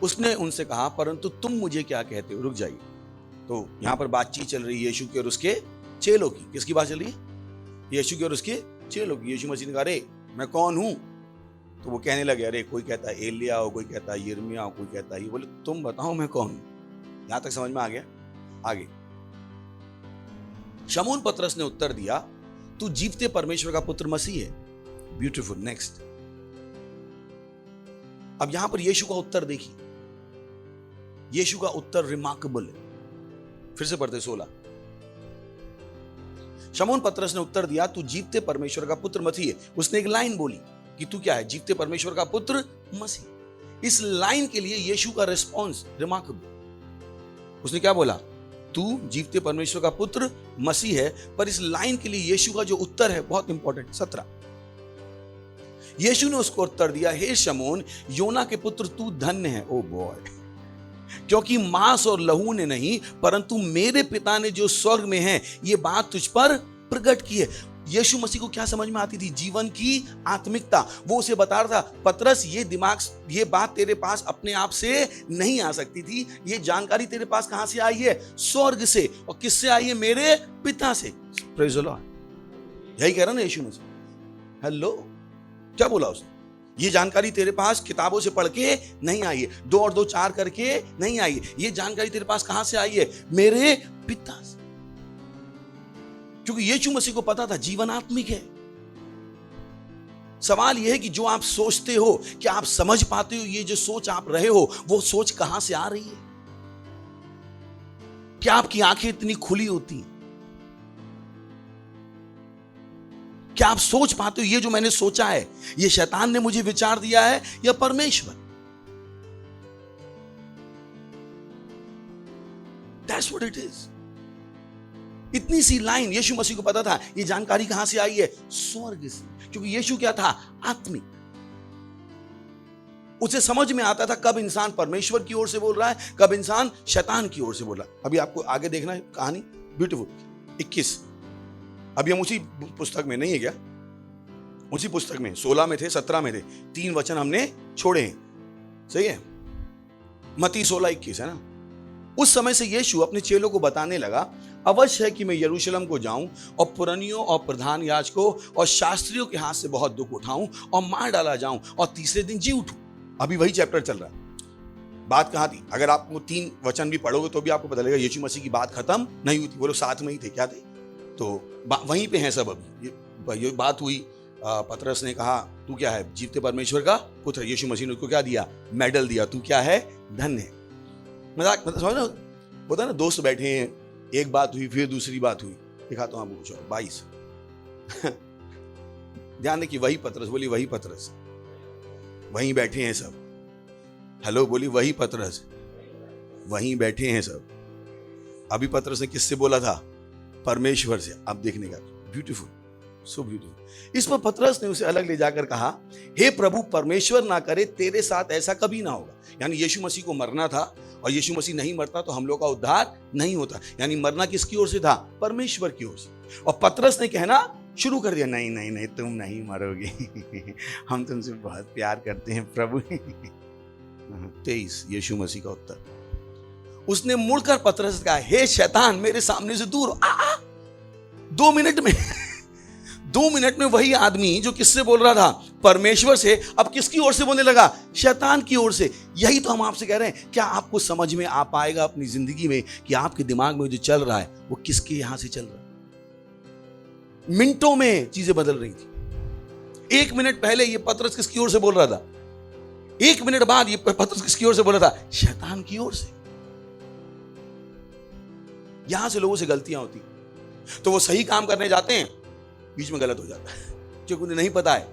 उसने उनसे कहा, परंतु तुम मुझे क्या कहते हो? रुक जाइए। तो यहां पर बातचीत चल रही है यीशु की और उसके चेलों की। किसकी बात चल रही है? यीशु की और उसके चेलों की। यीशु मसीह ने कहा, अरे मैं कौन हूं? तो वो कहने लगे, अरे कोई कहता है एलिया हो, कोई कहता है यिर्मयाह हो, कोई कहता है ये। बोले, तुम बताओ मैं कौन हूं? यहां तक समझ में आ गया? आगे शमून पतरस ने उत्तर दिया, तू जीवते परमेश्वर का पुत्र मसीह है। ब्यूटीफुल। नेक्स्ट। अब यहां पर यीशु का उत्तर देखिए। यीशु का उत्तर रिमार्केबल है। फिर से पढ़ते 16। शमौन पतरस ने उत्तर दिया, तू जीवते परमेश्वर का पुत्र मसीह है। उसने एक लाइन बोली कि तू क्या है? जीवते परमेश्वर का पुत्र मसीह। इस लाइन के लिए यीशु का रिस्पॉन्स रिमार्केबल। उसने क्या बोला? तू जीवते परमेश्वर का पुत्र मसीह है। पर इस लाइन के लिए यीशु का जो उत्तर है बहुत इंपॉर्टेंट। 17 यीशु ने उसको उत्तर दिया, हे शमौन योना के पुत्र तू धन्य है, ओ बॉय, क्योंकि मांस और लहू ने नहीं परंतु मेरे पिता ने जो स्वर्ग में है ये बात तुझ पर प्रकट की है। यीशु मसीह को क्या समझ में आती थी? जीवन की आत्मिकता। वो उसे बता रहा था, पतरस ये बात तेरे पास अपने आप से नहीं आ सकती थी। ये जानकारी तेरे पास कहां से आई है? स्वर्ग से। और किससे आई है? मेरे पिता से। Praise the Lord. यही कह रहा ना यीशु मसीह। हेलो, क्या बोला उसने? ये जानकारी तेरे पास किताबों से पढ़ के नहीं आई है, 2 और 2 4 करके नहीं आई है। ये जानकारी तेरे पास कहां से आई है? मेरे पिता से। क्योंकि यीशु मसीह को पता था जीवन आत्मिक है। सवाल यह है कि जो आप सोचते हो, क्या आप समझ पाते हो ये जो सोच आप रहे हो वो सोच कहां से आ रही है? क्या आपकी आंखें इतनी खुली होती हैं? क्या आप सोच पाते हो ये जो मैंने सोचा है ये शैतान ने मुझे विचार दिया है या परमेश्वर? That's what it is. इतनी सी लाइन यीशु मसीह को पता था। ये जानकारी कहां से आई है? स्वर्ग से। क्योंकि यीशु क्या था? आत्मिक। उसे समझ में आता था कब इंसान परमेश्वर की ओर से बोल रहा है, कब इंसान शैतान की ओर से बोल रहा है। अभी आपको आगे देखना है कहानी, ब्यूटीफुल। 21 अभी हम उसी पुस्तक में नहीं है क्या? उसी पुस्तक में 16 में थे, 17 में थे। 3 वचन हमने छोड़े हैं, सही है? मत्ती 16:21 है ना? उस समय से यीशु अपने चेलों को बताने लगा, अवश्य है कि मैं यरूशलेम को जाऊं और पुरनियों और प्रधान याजकों और शास्त्रियों के हाथ से बहुत दुख उठाऊं और मार डाला जाऊं और तीसरे दिन जी उठूं। अभी वही चैप्टर चल रहा है। बात कहां थी? अगर आप वो 3 वचन भी पढ़ोगे तो भी आपको पता लगेगा यीशु मसीह की बात खत्म नहीं हुई थी। वो लोग साथ में ही थे। क्या थे? तो वहीं पे हैं सब। अभी ये बात हुई। पतरस ने कहा तू क्या है? जीवते परमेश्वर का पुत्र। यीशु मसीह ने उसको क्या दिया? मेडल दिया। तू क्या है? धन्य है। मजाक मतलब समझ ना, होता है ना, दोस्त बैठे हैं, एक बात हुई फिर दूसरी बात हुई। दिखाता हूं आपको कुछ और। 22 ध्यान देखिए, वही पतरस। बोली वही पतरस। वहीं बैठे हैं सब। हेलो, बोली वही पतरस। वहीं बैठे हैं सब। अभी पतरस ने किससे बोला था? परमेश्वर से। अब देखने का, ब्यूटीफुल, सो ब्यूटीफुल। इस पर पतरस ने उसे अलग ले जाकर कहा, हे प्रभु, परमेश्वर ना करे तेरे साथ ऐसा कभी ना होगा। यानी यीशु मसीह को मरना था और यीशु मसीह नहीं मरता तो हम लोग का उद्धार नहीं होता। यानी मरना किसकी ओर से था? परमेश्वर की ओर से। और पतरस ने कहना शुरू कर दिया, नहीं नहीं नहीं, तुम नहीं मरोगे हम तुमसे बहुत प्यार करते हैं प्रभु 23 यीशु मसीह का उत्तर। उसने मुड़कर पतरस से कहा, हे शैतान, मेरे सामने से दूर हो। 2 मिनट में 2 मिनट में वही आदमी जो किससे बोल रहा था? परमेश्वर से, अब किसकी ओर से बोलने लगा? शैतान की ओर से। यही तो हम आपसे कह रहे हैं। क्या आपको समझ में आ पाएगा अपनी जिंदगी में कि आपके दिमाग में जो चल रहा है वो किसके यहां से चल रहा है? मिनटों में चीजें बदल रही थी। 1 मिनट पहले ये पतरस किसकी ओर से बोल रहा था? 1 मिनट बाद ये पतरस किसकी ओर से बोल रहा था? शैतान की ओर से। यहां से लोगों से गलतियां होती, तो वो सही काम करने जाते हैं, बीच में गलत हो जाता है, क्योंकि उन्हें नहीं पता है।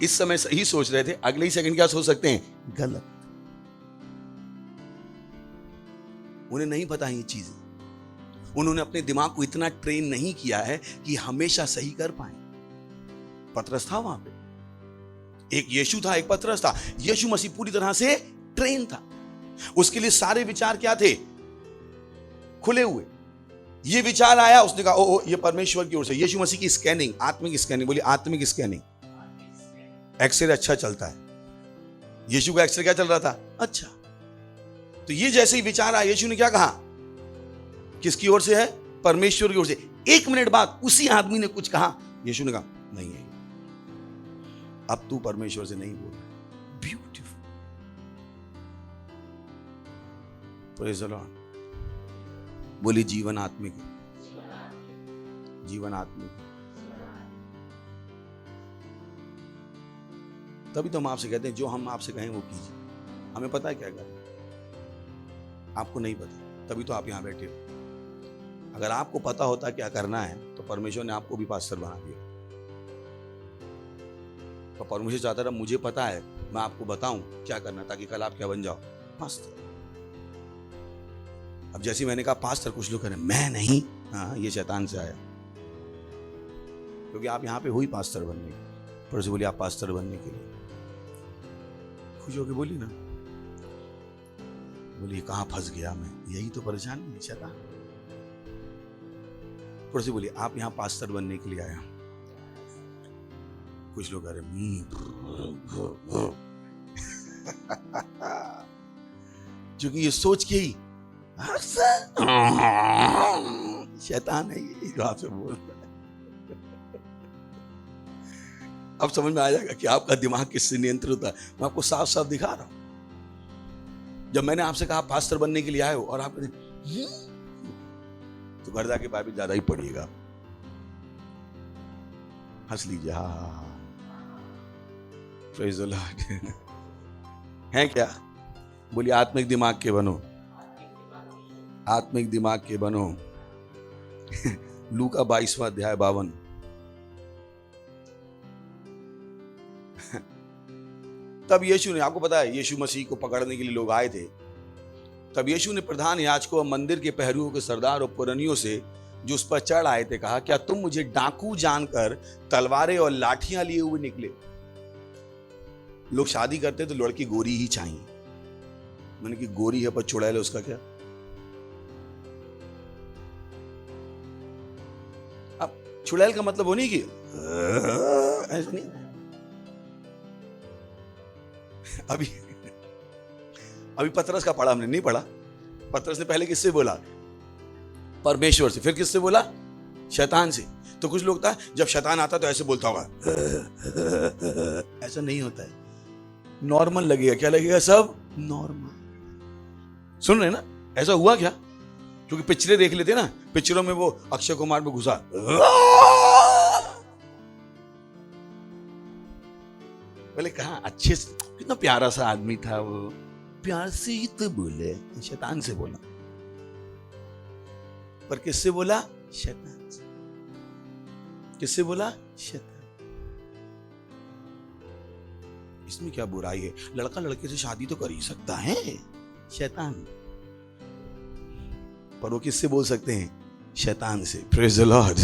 इस समय सही सोच रहे थे, अगले ही सेकंड क्या सोच सकते हैं? गलत। उन्हें नहीं पता है ये चीजें। उन्होंने अपने दिमाग को इतना ट्रेन नहीं किया है कि हमेशा सही कर पाए। पतरस था वहां पे, एक यीशु था, एक पतरस था। यीशु मसीह पूरी तरह से ट्रेन था। उसके लिए सारे विचार क्या थे? खुले हुए। ये विचार आया, उसने कहा ओ ये परमेश्वर की ओर से। यीशु मसीह की स्कैनिंग, आत्मिक स्कैनिंग। बोली आत्मिक स्कैनिंग। एक्सरे अच्छा चलता है। यीशु का एक्सरे क्या चल रहा था? अच्छा। तो ये जैसे ही विचार आया, यीशु ने क्या कहा? किसकी ओर से है? परमेश्वर की ओर से। 1 मिनट बाद उसी आदमी ने कुछ कहा। यीशु ने कहा नहीं है, अब तू परमेश्वर से नहीं बोल रहा। Beautiful, praise the Lord. बोली जीवन आत्मिक है। जीवन आत्मिक। तभी तो हम आपसे कहते हैं जो हम आपसे कहें वो कीजिए। हमें पता है क्या करना, आपको नहीं पता, तभी तो आप यहां बैठे हो। अगर आपको पता होता क्या करना है तो परमेश्वर ने आपको भी पास्टर बना दिया। तो परमेश्वर चाहता था मुझे पता है, मैं आपको बताऊं क्या करना, ताकि कल आप क्या बन जाओ, पास्टर। अब जैसे मैंने कहा पास्टर, कुछ लोग कह रहे हैं मैं नहीं, हाँ ये शैतान से आया, क्योंकि आप यहाँ पे हुई पास्टर बनने के। पर बोलिए आप पास्टर बनने के लिए खुश होके बोली ना, बोलिए कहाँ फंस गया मैं, यही तो परेशानी है शैतान। पर से बोलिए आप यहाँ पास्टर बनने के लिए आया। कुछ लोग कह रहे क्योंकि ये सोच के ही शैतान है ये जो आपसे बोल रहा है। अब समझ में आ जाएगा कि आपका दिमाग किससे नियंत्रित होता है। मैं आपको साफ साफ दिखा रहा हूं। जब मैंने आपसे कहा पास्टर बनने के लिए आए हो और आप तो घर जाके बाइबल ज्यादा ही पढ़िएगा, हंस लीजिए, हाँ प्रेज़ द लॉर्ड। है क्या? बोलिए आत्मिक दिमाग के बनो, आत्मिक दिमाग के बनो। लूका 22वां अध्याय 52। तब यीशु ने, आपको पता है यीशु मसीह को पकड़ने के लिए लोग आए थे, तब यीशु ने प्रधान याजकों और मंदिर के पहरुओं के सरदार और पुरनियों से जो उस पर चढ़ आए थे कहा, क्या तुम मुझे डाकू जानकर तलवारें और लाठियां लिए हुए निकले? लोग शादी करते तो लड़की गोरी ही चाहिए। मैंने कि गोरी है पर चुड़ैल है, उसका क्या? अब चुड़ैल का मतलब वो नहीं कि ऐसा नहीं। अभी पतरस का पढ़ा हमने, नहीं पढ़ा? पतरस ने पहले किससे बोला? परमेश्वर से। फिर किससे बोला? शैतान से। तो कुछ लोग था जब शैतान आता तो ऐसे बोलता होगा, ऐसा नहीं होता है, नॉर्मल लगेगा। क्या लगेगा? सब नॉर्मल। सुन रहे ना? ऐसा हुआ क्या? क्योंकि पिक्चरें देख लेते ना, पिक्चरों में वो अक्षय कुमार में घुसा, बोले कहा अच्छे से, कितना प्यारा सा आदमी था वो, प्यार से ही तो बोले। शैतान से बोला। पर किससे बोला? शैतान से। किससे बोला? शैतान। इसमें क्या बुराई है? लड़का लड़के से शादी तो कर ही सकता है, शैतान। पर वो किससे बोल सकते हैं? शैतान से। Praise the Lord.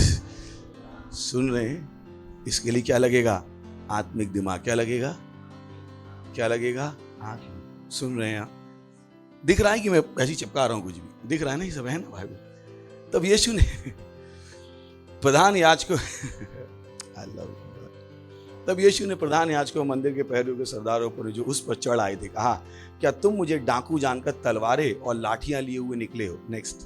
सुन रहे हैं? इसके लिए क्या लगेगा? आत्मिक दिमाग। क्या लगेगा? क्या लगेगा? आत्मिक। सुन रहे हैं आप? दिख रहा है कि मैं ऐसी चिपका रहा हूं कुछ भी? दिख रहा है ना? ये सब है ना भाई? तब यीशु ने प्रधान याजकों तब यीशु ने प्रधान याजकों मंदिर के पहरुओं के सरदारों पर जो उस पर चढ़ आए थे कहा, क्या तुम मुझे डाकू जानकर तलवारें और लाठियां लिए हुए निकले हो? नेक्स्ट।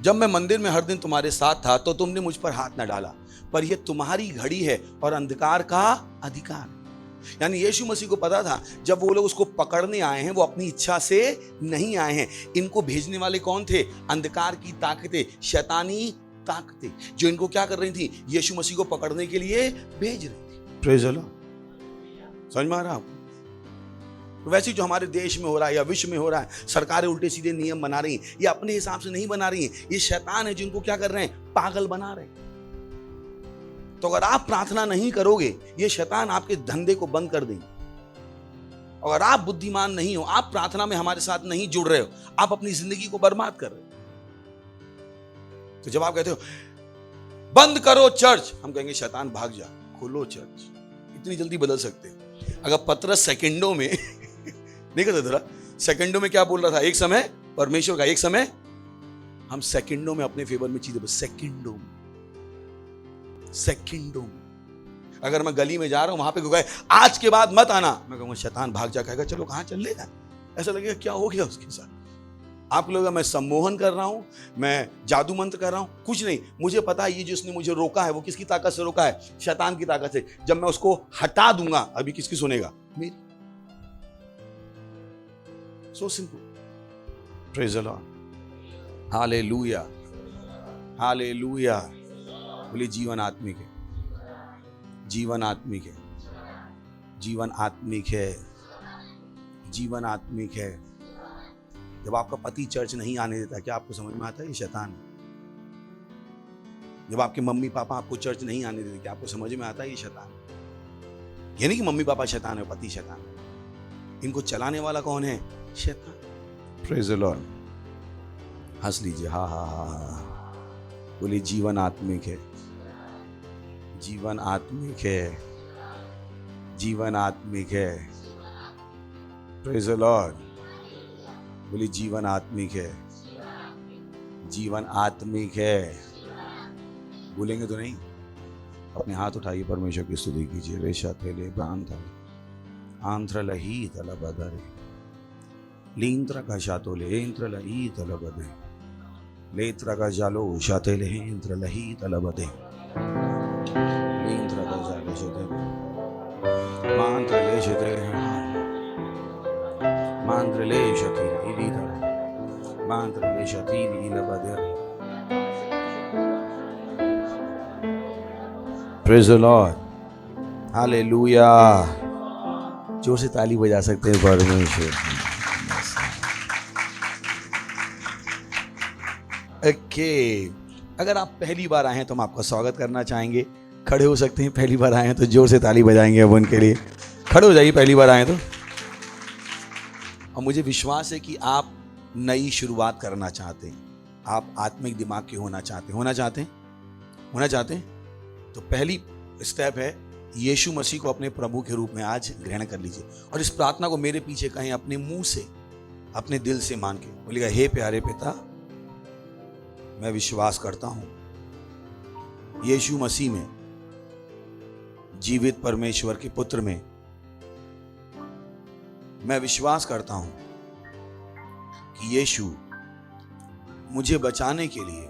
जब मैं मंदिर में हर दिन तुम्हारे साथ था तो तुमने मुझ पर हाथ न डाला, पर यह तुम्हारी घड़ी है और अंधकार का अधिकार। यानी यीशु मसीह को पता था जब वो लोग उसको पकड़ने आए हैं वो अपनी इच्छा से नहीं आए हैं। इनको भेजने वाले कौन थे? अंधकार की ताकतें, शैतानी ताकतें, जो इनको क्या कर रही थी? यीशु मसीह को पकड़ने के लिए भेज रही थी। Praise the Lord. समझ में आ रहा है आपको? वैसे जो हमारे देश में हो रहा है या विश्व में हो रहा है, सरकारें उल्टे सीधे नियम बना रही हैं, ये अपने हिसाब से नहीं बना रही हैं, ये शैतान है जिनको क्या कर रहे हैं? पागल बना रहे हैं। तो अगर आप प्रार्थना नहीं करोगे, ये शैतान आपके धंधे को बंद कर देंगे। अगर आप बुद्धिमान नहीं हो, आप प्रार्थना में हमारे साथ नहीं जुड़ रहे हो, आप अपनी जिंदगी को बर्बाद कर रहे हो। तो जब आप कहते हो बंद करो चर्च, हम कहेंगे शैतान भाग जा, खोलो चर्च। इतनी जल्दी बदल सकते। अगर पतरस सेकंडों में देखा था जरा, सेकंडों में क्या बोल रहा था? एक समय परमेश्वर का, एक समय हम सेकंडों में अपने फेवर में चीजें, सेकंडों में, सेकंडों में। अगर मैं गली में जा रहा हूं, वहां पे कोई कहे आज के बाद मत आना, मैं कहूंगा शैतान भाग जा। कहेगा चलो कहां चल लेगा? ऐसा लगेगा क्या हो गया उसके साथ? आप लोग, मैं सम्मोहन कर रहा हूं, मैं जादू मंत्र कर रहा हूं, कुछ नहीं। मुझे पता है ये जिसने मुझे रोका है वो किसकी ताकत से रोका है? शैतान की ताकत से। जब मैं उसको हटा दूंगा, अभी किसकी सुनेगा? मेरी। So simple. Praise the Lord. Hallelujah, hallelujah. बोलिए जीवन आत्मिक है, जीवन आत्मिक है, जीवन आत्मिक है, जीवन आत्मिक है। जब आपका पति चर्च नहीं आने देता, क्या आपको समझ में आता है? ये शैतान है। जब आपके मम्मी पापा आपको चर्च नहीं आने देते, क्या आपको समझ में आता है ये शैतान? ये नहीं कि मम्मी पापा शैतान है, पति शैतान है, इनको चलाने वाला कौन है? शैतान। Praise the Lord. हंस लीजिए, हा हा हा। बोलिए जीवन आत्मिक है, जीवन आत्मिक है, जीवन आत्मिक है। Praise the Lord. बोलिए जीवन आत्मिक है, जीवन आत्मिक है। बोलेंगे तो नहीं? अपने हाथ उठाइए, परमेश्वर की स्तुति कीजिए। रेशा थेले ब्रांत आंध्र लही तलबदरे लींत्र का शातोले इंद्र लही तलबदे लेत्र का जालो शातेले इंद्र लही तलबदे लींत्र का जालो शाते मांत्र ले शाते मांत्र ले शाते इधर मांत्र ले शाते इलबदे। Praise the Lord. Hallelujah. जोर से ताली बजा सकते हैं परमेश्वर। ओके, अगर आप पहली बार आए हैं तो हम आपका स्वागत करना चाहेंगे। खड़े हो सकते हैं, पहली बार आए हैं तो जोर से ताली बजाएंगे अब उनके लिए। खड़े हो जाइए पहली बार आए तो। और मुझे विश्वास है कि आप नई शुरुआत करना चाहते हैं, आप आत्मिक दिमाग के होना चाहते हैं। तो पहली स्टेप है यीशु मसीह को अपने प्रभु के रूप में आज ग्रहण कर लीजिए और इस प्रार्थना को मेरे पीछे कहें, अपने मुंह से, अपने दिल से मान के बोलिएगा, हे प्यारे पिता, मैं विश्वास करता हूं यीशु मसीह में, जीवित परमेश्वर के पुत्र में। मैं विश्वास करता हूं कि यीशु मुझे बचाने के लिए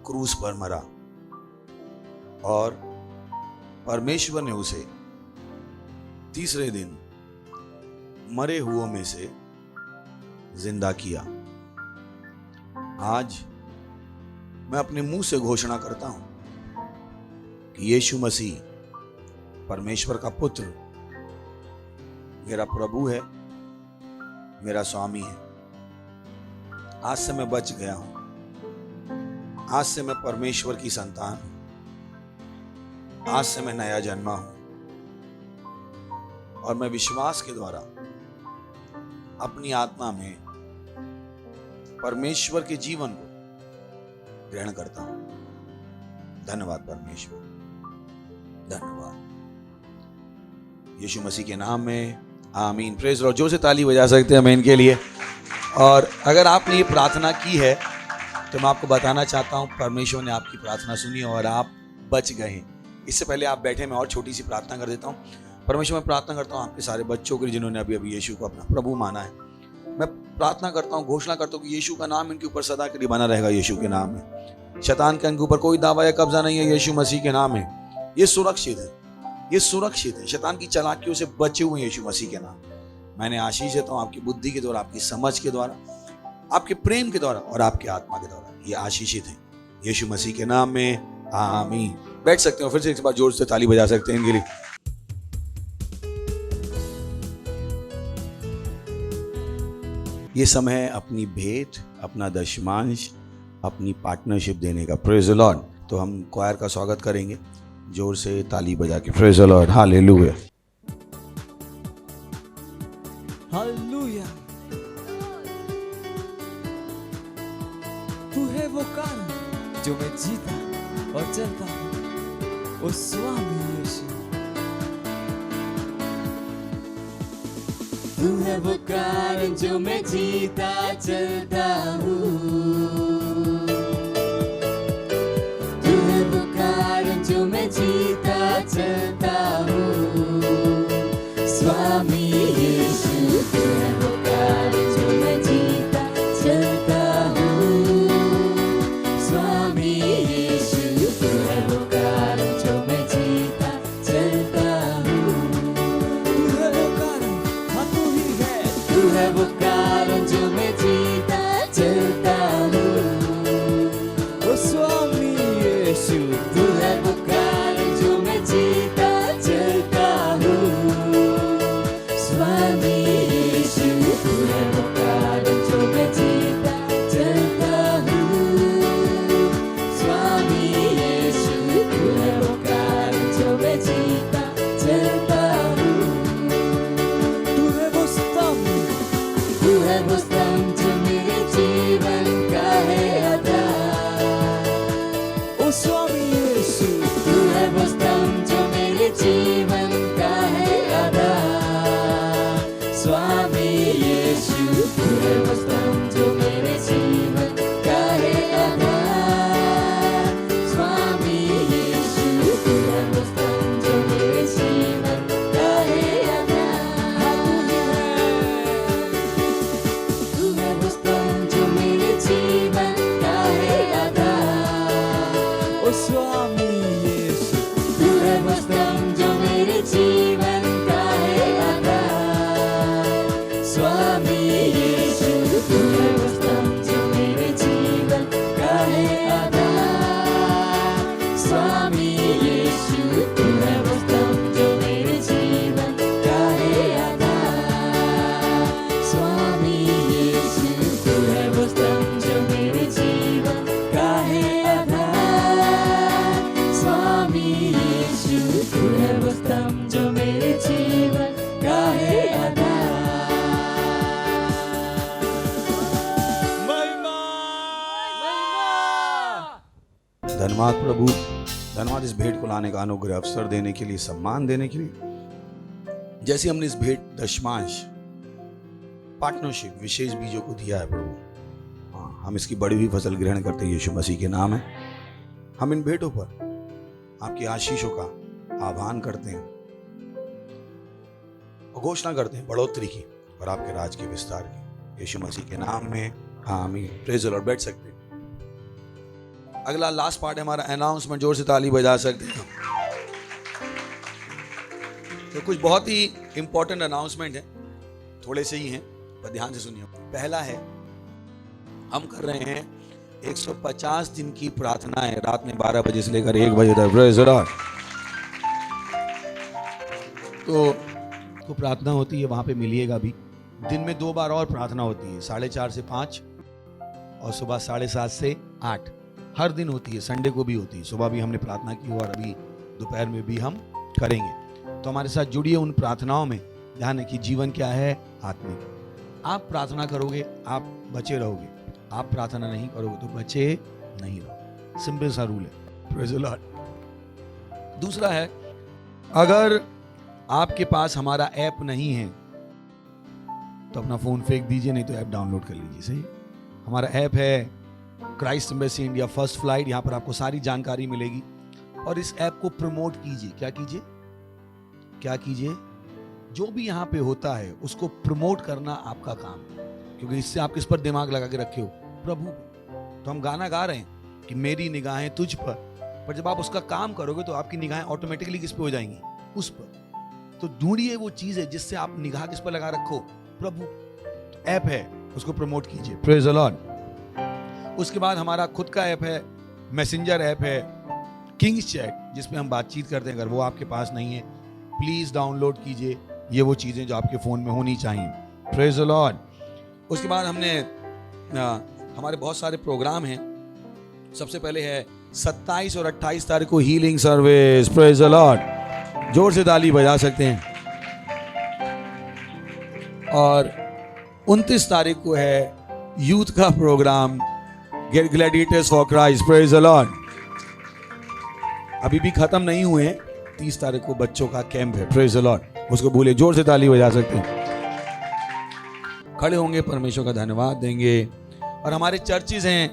क्रूस पर मरा और परमेश्वर ने उसे तीसरे दिन मरे हुओं में से जिंदा किया। आज मैं अपने मुंह से घोषणा करता हूं कि यीशु मसीह परमेश्वर का पुत्र मेरा प्रभु है, मेरा स्वामी है। आज से मैं बच गया हूं, आज से मैं परमेश्वर की संतान हूं, आज से मैं नया जन्मा हूं और मैं विश्वास के द्वारा अपनी आत्मा में परमेश्वर के जीवन को ग्रहण करता हूं। धन्यवाद परमेश्वर, धन्यवाद यीशु मसीह के नाम में, आमीन। Praise Lord. जोर से ताली बजा सकते हैं मैं इनके लिए। और अगर आपने ये प्रार्थना की है तो मैं आपको बताना चाहता हूं, परमेश्वर ने आपकी प्रार्थना सुनी और आप बच गए हैं। इससे पहले आप बैठे, मैं और छोटी सी प्रार्थना कर देता हूँ। परमेश्वर, मैं प्रार्थना करता हूँ आपके सारे बच्चों के लिए जिन्होंने अभी अभी यीशु को अपना प्रभु माना है। मैं प्रार्थना करता हूँ, घोषणा करता हूँ कि यीशु का नाम इनके ऊपर सदा के लिए बना रहेगा। यीशु के नाम में शैतान का इनके ऊपर कोई दावा या कब्जा नहीं है। यीशु मसीह के नाम है, ये सुरक्षित है, ये सुरक्षित है। शैतान की चालाकियों से बचे हुए यीशु मसीह के नाम। मैंने आशीष देता हूँ आपकी बुद्धि के द्वारा, आपकी समझ के द्वारा, आपके प्रेम के द्वारा और आपके आत्मा के द्वारा। ये आशीषित है यीशु मसीह के नाम में, आमीन। बैठ सकते हो, फिर से एक बार जोर से ताली बजा सकते हैं इनके लिए। ये समय है अपनी भेंट, अपना दशमांश, अपनी पार्टनरशिप देने का। Praise the Lord. तो हम क्वायर का स्वागत करेंगे जोर से ताली बजा के। Praise the Lord, hallelujah, hallelujah. तू है वो कारण जो मैं जीता और चलता हूँ, ओ स्वामी यीशु। तू है वो कारण जो मैं जीता चलता हूँ, तू है वो कारण जो मैं जीता चलता हूँ, स्वामी यीशु। तू है वो कारण जो मैं जीता चलता हूँ, स्वामी यीशु। तू है वो कारण जो मैं जीता चलता हूँ, तू है वो कारण, हाँ तू ही है। तू है वो कारण जो मैं जीता चलता हूँ, ओ स्वामी यीशु। तू है वो कारण जो मैं जीता चलता हूँ, धन्यवाद प्रभु, धन्यवाद इस भेंट को लाने का अनुग्रह, अवसर देने के लिए, सम्मान देने के लिए। जैसे हमने इस भेंट दशमांश पार्टनरशिप विशेष बीजों को दिया है प्रभु, हाँ, हम इसकी बड़ी हुई फसल ग्रहण करते हैं यीशु मसीह के नाम है। हम इन भेंटों पर आपकी आशीषों का आह्वान करते हैं और घोषणा करते हैं बढ़ोतरी की और आपके राज के विस्तार की, यीशु मसीह के नाम में आमीन। Praise the Lord. बैठ सकते हैं। अगला लास्ट पार्ट है हमारा अनाउंसमेंट। जोर से ताली बजा सकते हैं। तो कुछ बहुत ही इंपॉर्टेंट अनाउंसमेंट है, थोड़े से ही हैं पर ध्यान से सुनिए। पहला है, हम कर रहे हैं 150 दिन की प्रार्थनाएं रात में 12 बजे से लेकर 1 बजे तक। Praise the Lord. तो प्रार्थना होती है, वहां पे मिलिएगा भी। दिन में 2 बार और प्रार्थना होती है, 4:30 से 5 और सुबह 7:30 से 8। हर दिन होती है, संडे को भी होती है। सुबह भी हमने प्रार्थना की और अभी दोपहर में भी हम करेंगे। तो हमारे साथ जुड़िए उन प्रार्थनाओं में। ध्यान है कि जीवन क्या है, आत्मिक। आप प्रार्थना करोगे आप बचे रहोगे, आप प्रार्थना नहीं करोगे तो बचे नहीं रहोगे। सिंपल सा रूल है। Praise the Lord. दूसरा है, अगर आपके पास हमारा ऐप नहीं है तो अपना फोन फेंक दीजिए, नहीं तो ऐप डाउनलोड कर लीजिए। सही, हमारा ऐप है Christ embassy India first flight. यहाँ पर आपको सारी जानकारी मिलेगी और इस ऐप को प्रमोट कीजिए। क्या कीजिए? क्या कीजिए? जो भी यहाँ पे होता है उसको प्रमोट करना आपका काम है, क्योंकि इससे आप किस पर दिमाग लगा के रखे हो? प्रभु। तो हम गाना गा रहे हैं कि मेरी निगाहें तुझ पर जब आप उसका काम करोगे तो आपकी निगाहें ऑटोमेटिकली किस पे हो जाएंगी? उस पर। तो ढूंढिए वो चीज है जिससे आप निगाह किस पर लगा रखो? प्रभु। तो ऐप है, उसको प्रमोट कीजिए। Praise the Lord. उसके बाद हमारा खुद का ऐप है, मैसेंजर ऐप है, किंग्स चैट, जिसपे हम बातचीत करते हैं। अगर वो आपके पास नहीं है प्लीज डाउनलोड कीजिए। ये वो चीजें जो आपके फोन में होनी चाहिए। Praise the Lord. उसके बाद हमने हमारे बहुत सारे प्रोग्राम हैं। सबसे पहले है 27 और 28 तारीख को healing service. Praise the Lord. जोर से ताली बजा सकते हैं। और 29 तारीख को है यूथ का programme, get gladiators for Christ. Praise the Lord. अभी भी खत्म नहीं हुए हैं। 30 तारीख को बच्चों का कैंप है। Praise the Lord. उसको भूले, जोर से ताली बजा सकते हैं। खड़े होंगे, परमेश्वर का धन्यवाद देंगे। और हमारे चर्चेज हैं,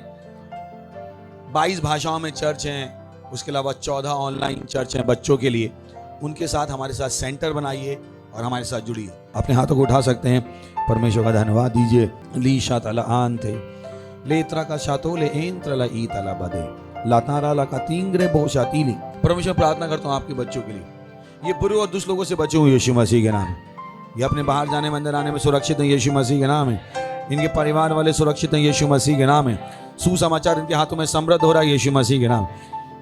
22 भाषाओं में चर्च हैं। उसके अलावा 14 ऑनलाइन चर्च हैं बच्चों के लिए। उनके साथ हमारे साथ सेंटर बनाइए और हमारे साथ जुड़िए। अपने हाथों को उठा सकते हैं, परमेश्वर का धन्यवाद दीजिए। ली शातला आन थे लेत्रा का शातोले एंत्र ला ई तला बदे लातारा ला का तींगरे बहुशातीली। परमेश्वर, प्रार्थना करता हूँ आपके बच्चों के लिए, ये बुरे और दुष्ट लोगों से बचे हुए यीशु मसीह के नाम में। ये अपने बाहर जाने में अंदर आने में सुरक्षित हैं यीशु मसीह के नाम है। इनके परिवार वाले सुरक्षित हैं यीशु मसीह के नाम है। सुसमाचार इनके हाथों में समृद्ध हो रहा है यीशु मसीह के नाम।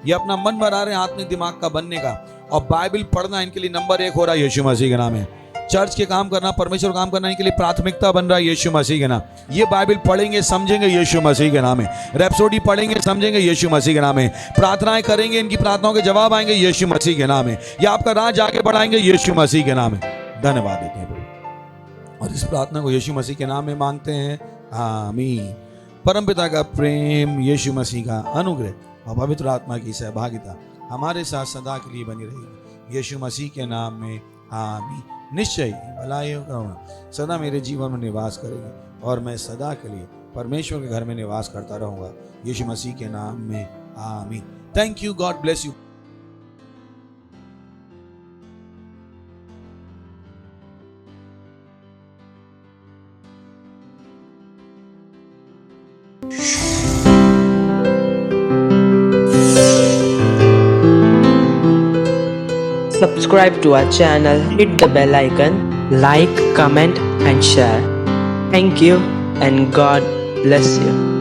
ये अपना मन बना रहे हैं आत्मिक दिमाग का बनने का, और बाइबल पढ़ना इनके लिए नंबर 1 हो रहा है यीशु मसीह के नाम है। चर्च के काम करना, परमेश्वर काम करना इनके लिए प्राथमिकता बन रहा है यीशु मसीह के नाम। ये बाइबल पढ़ेंगे समझेंगे यीशु मसीह के नाम है। रैप्सोडी पढ़ेंगे समझेंगे यीशु मसीह के नाम है। प्रार्थनाएं करेंगे, इनकी प्रार्थनाओं के जवाब आएंगे यीशु मसीह के नाम है। ये आपका राज आगे बढ़ाएंगे यीशु मसीह के नाम है। धन्यवाद देते हैं प्रभु, और इस प्रार्थना को यीशु मसीह के नाम में मांगते हैं, आमीन। परमपिता का प्रेम, यीशु मसीह का अनुग्रह और पवित्र आत्मा की सहभागिता हमारे साथ सदा के लिए बनी रहेगी यीशु मसीह के नाम में, आमीन। निश्चय भलाई और करुणा सदा मेरे जीवन में निवास करेगी और मैं सदा के लिए परमेश्वर के घर में निवास करता रहूंगा यीशु मसीह के नाम में, आमीन। Thank you, God bless you. Subscribe to our channel, hit the bell icon, like, comment and share. Thank you and God bless you.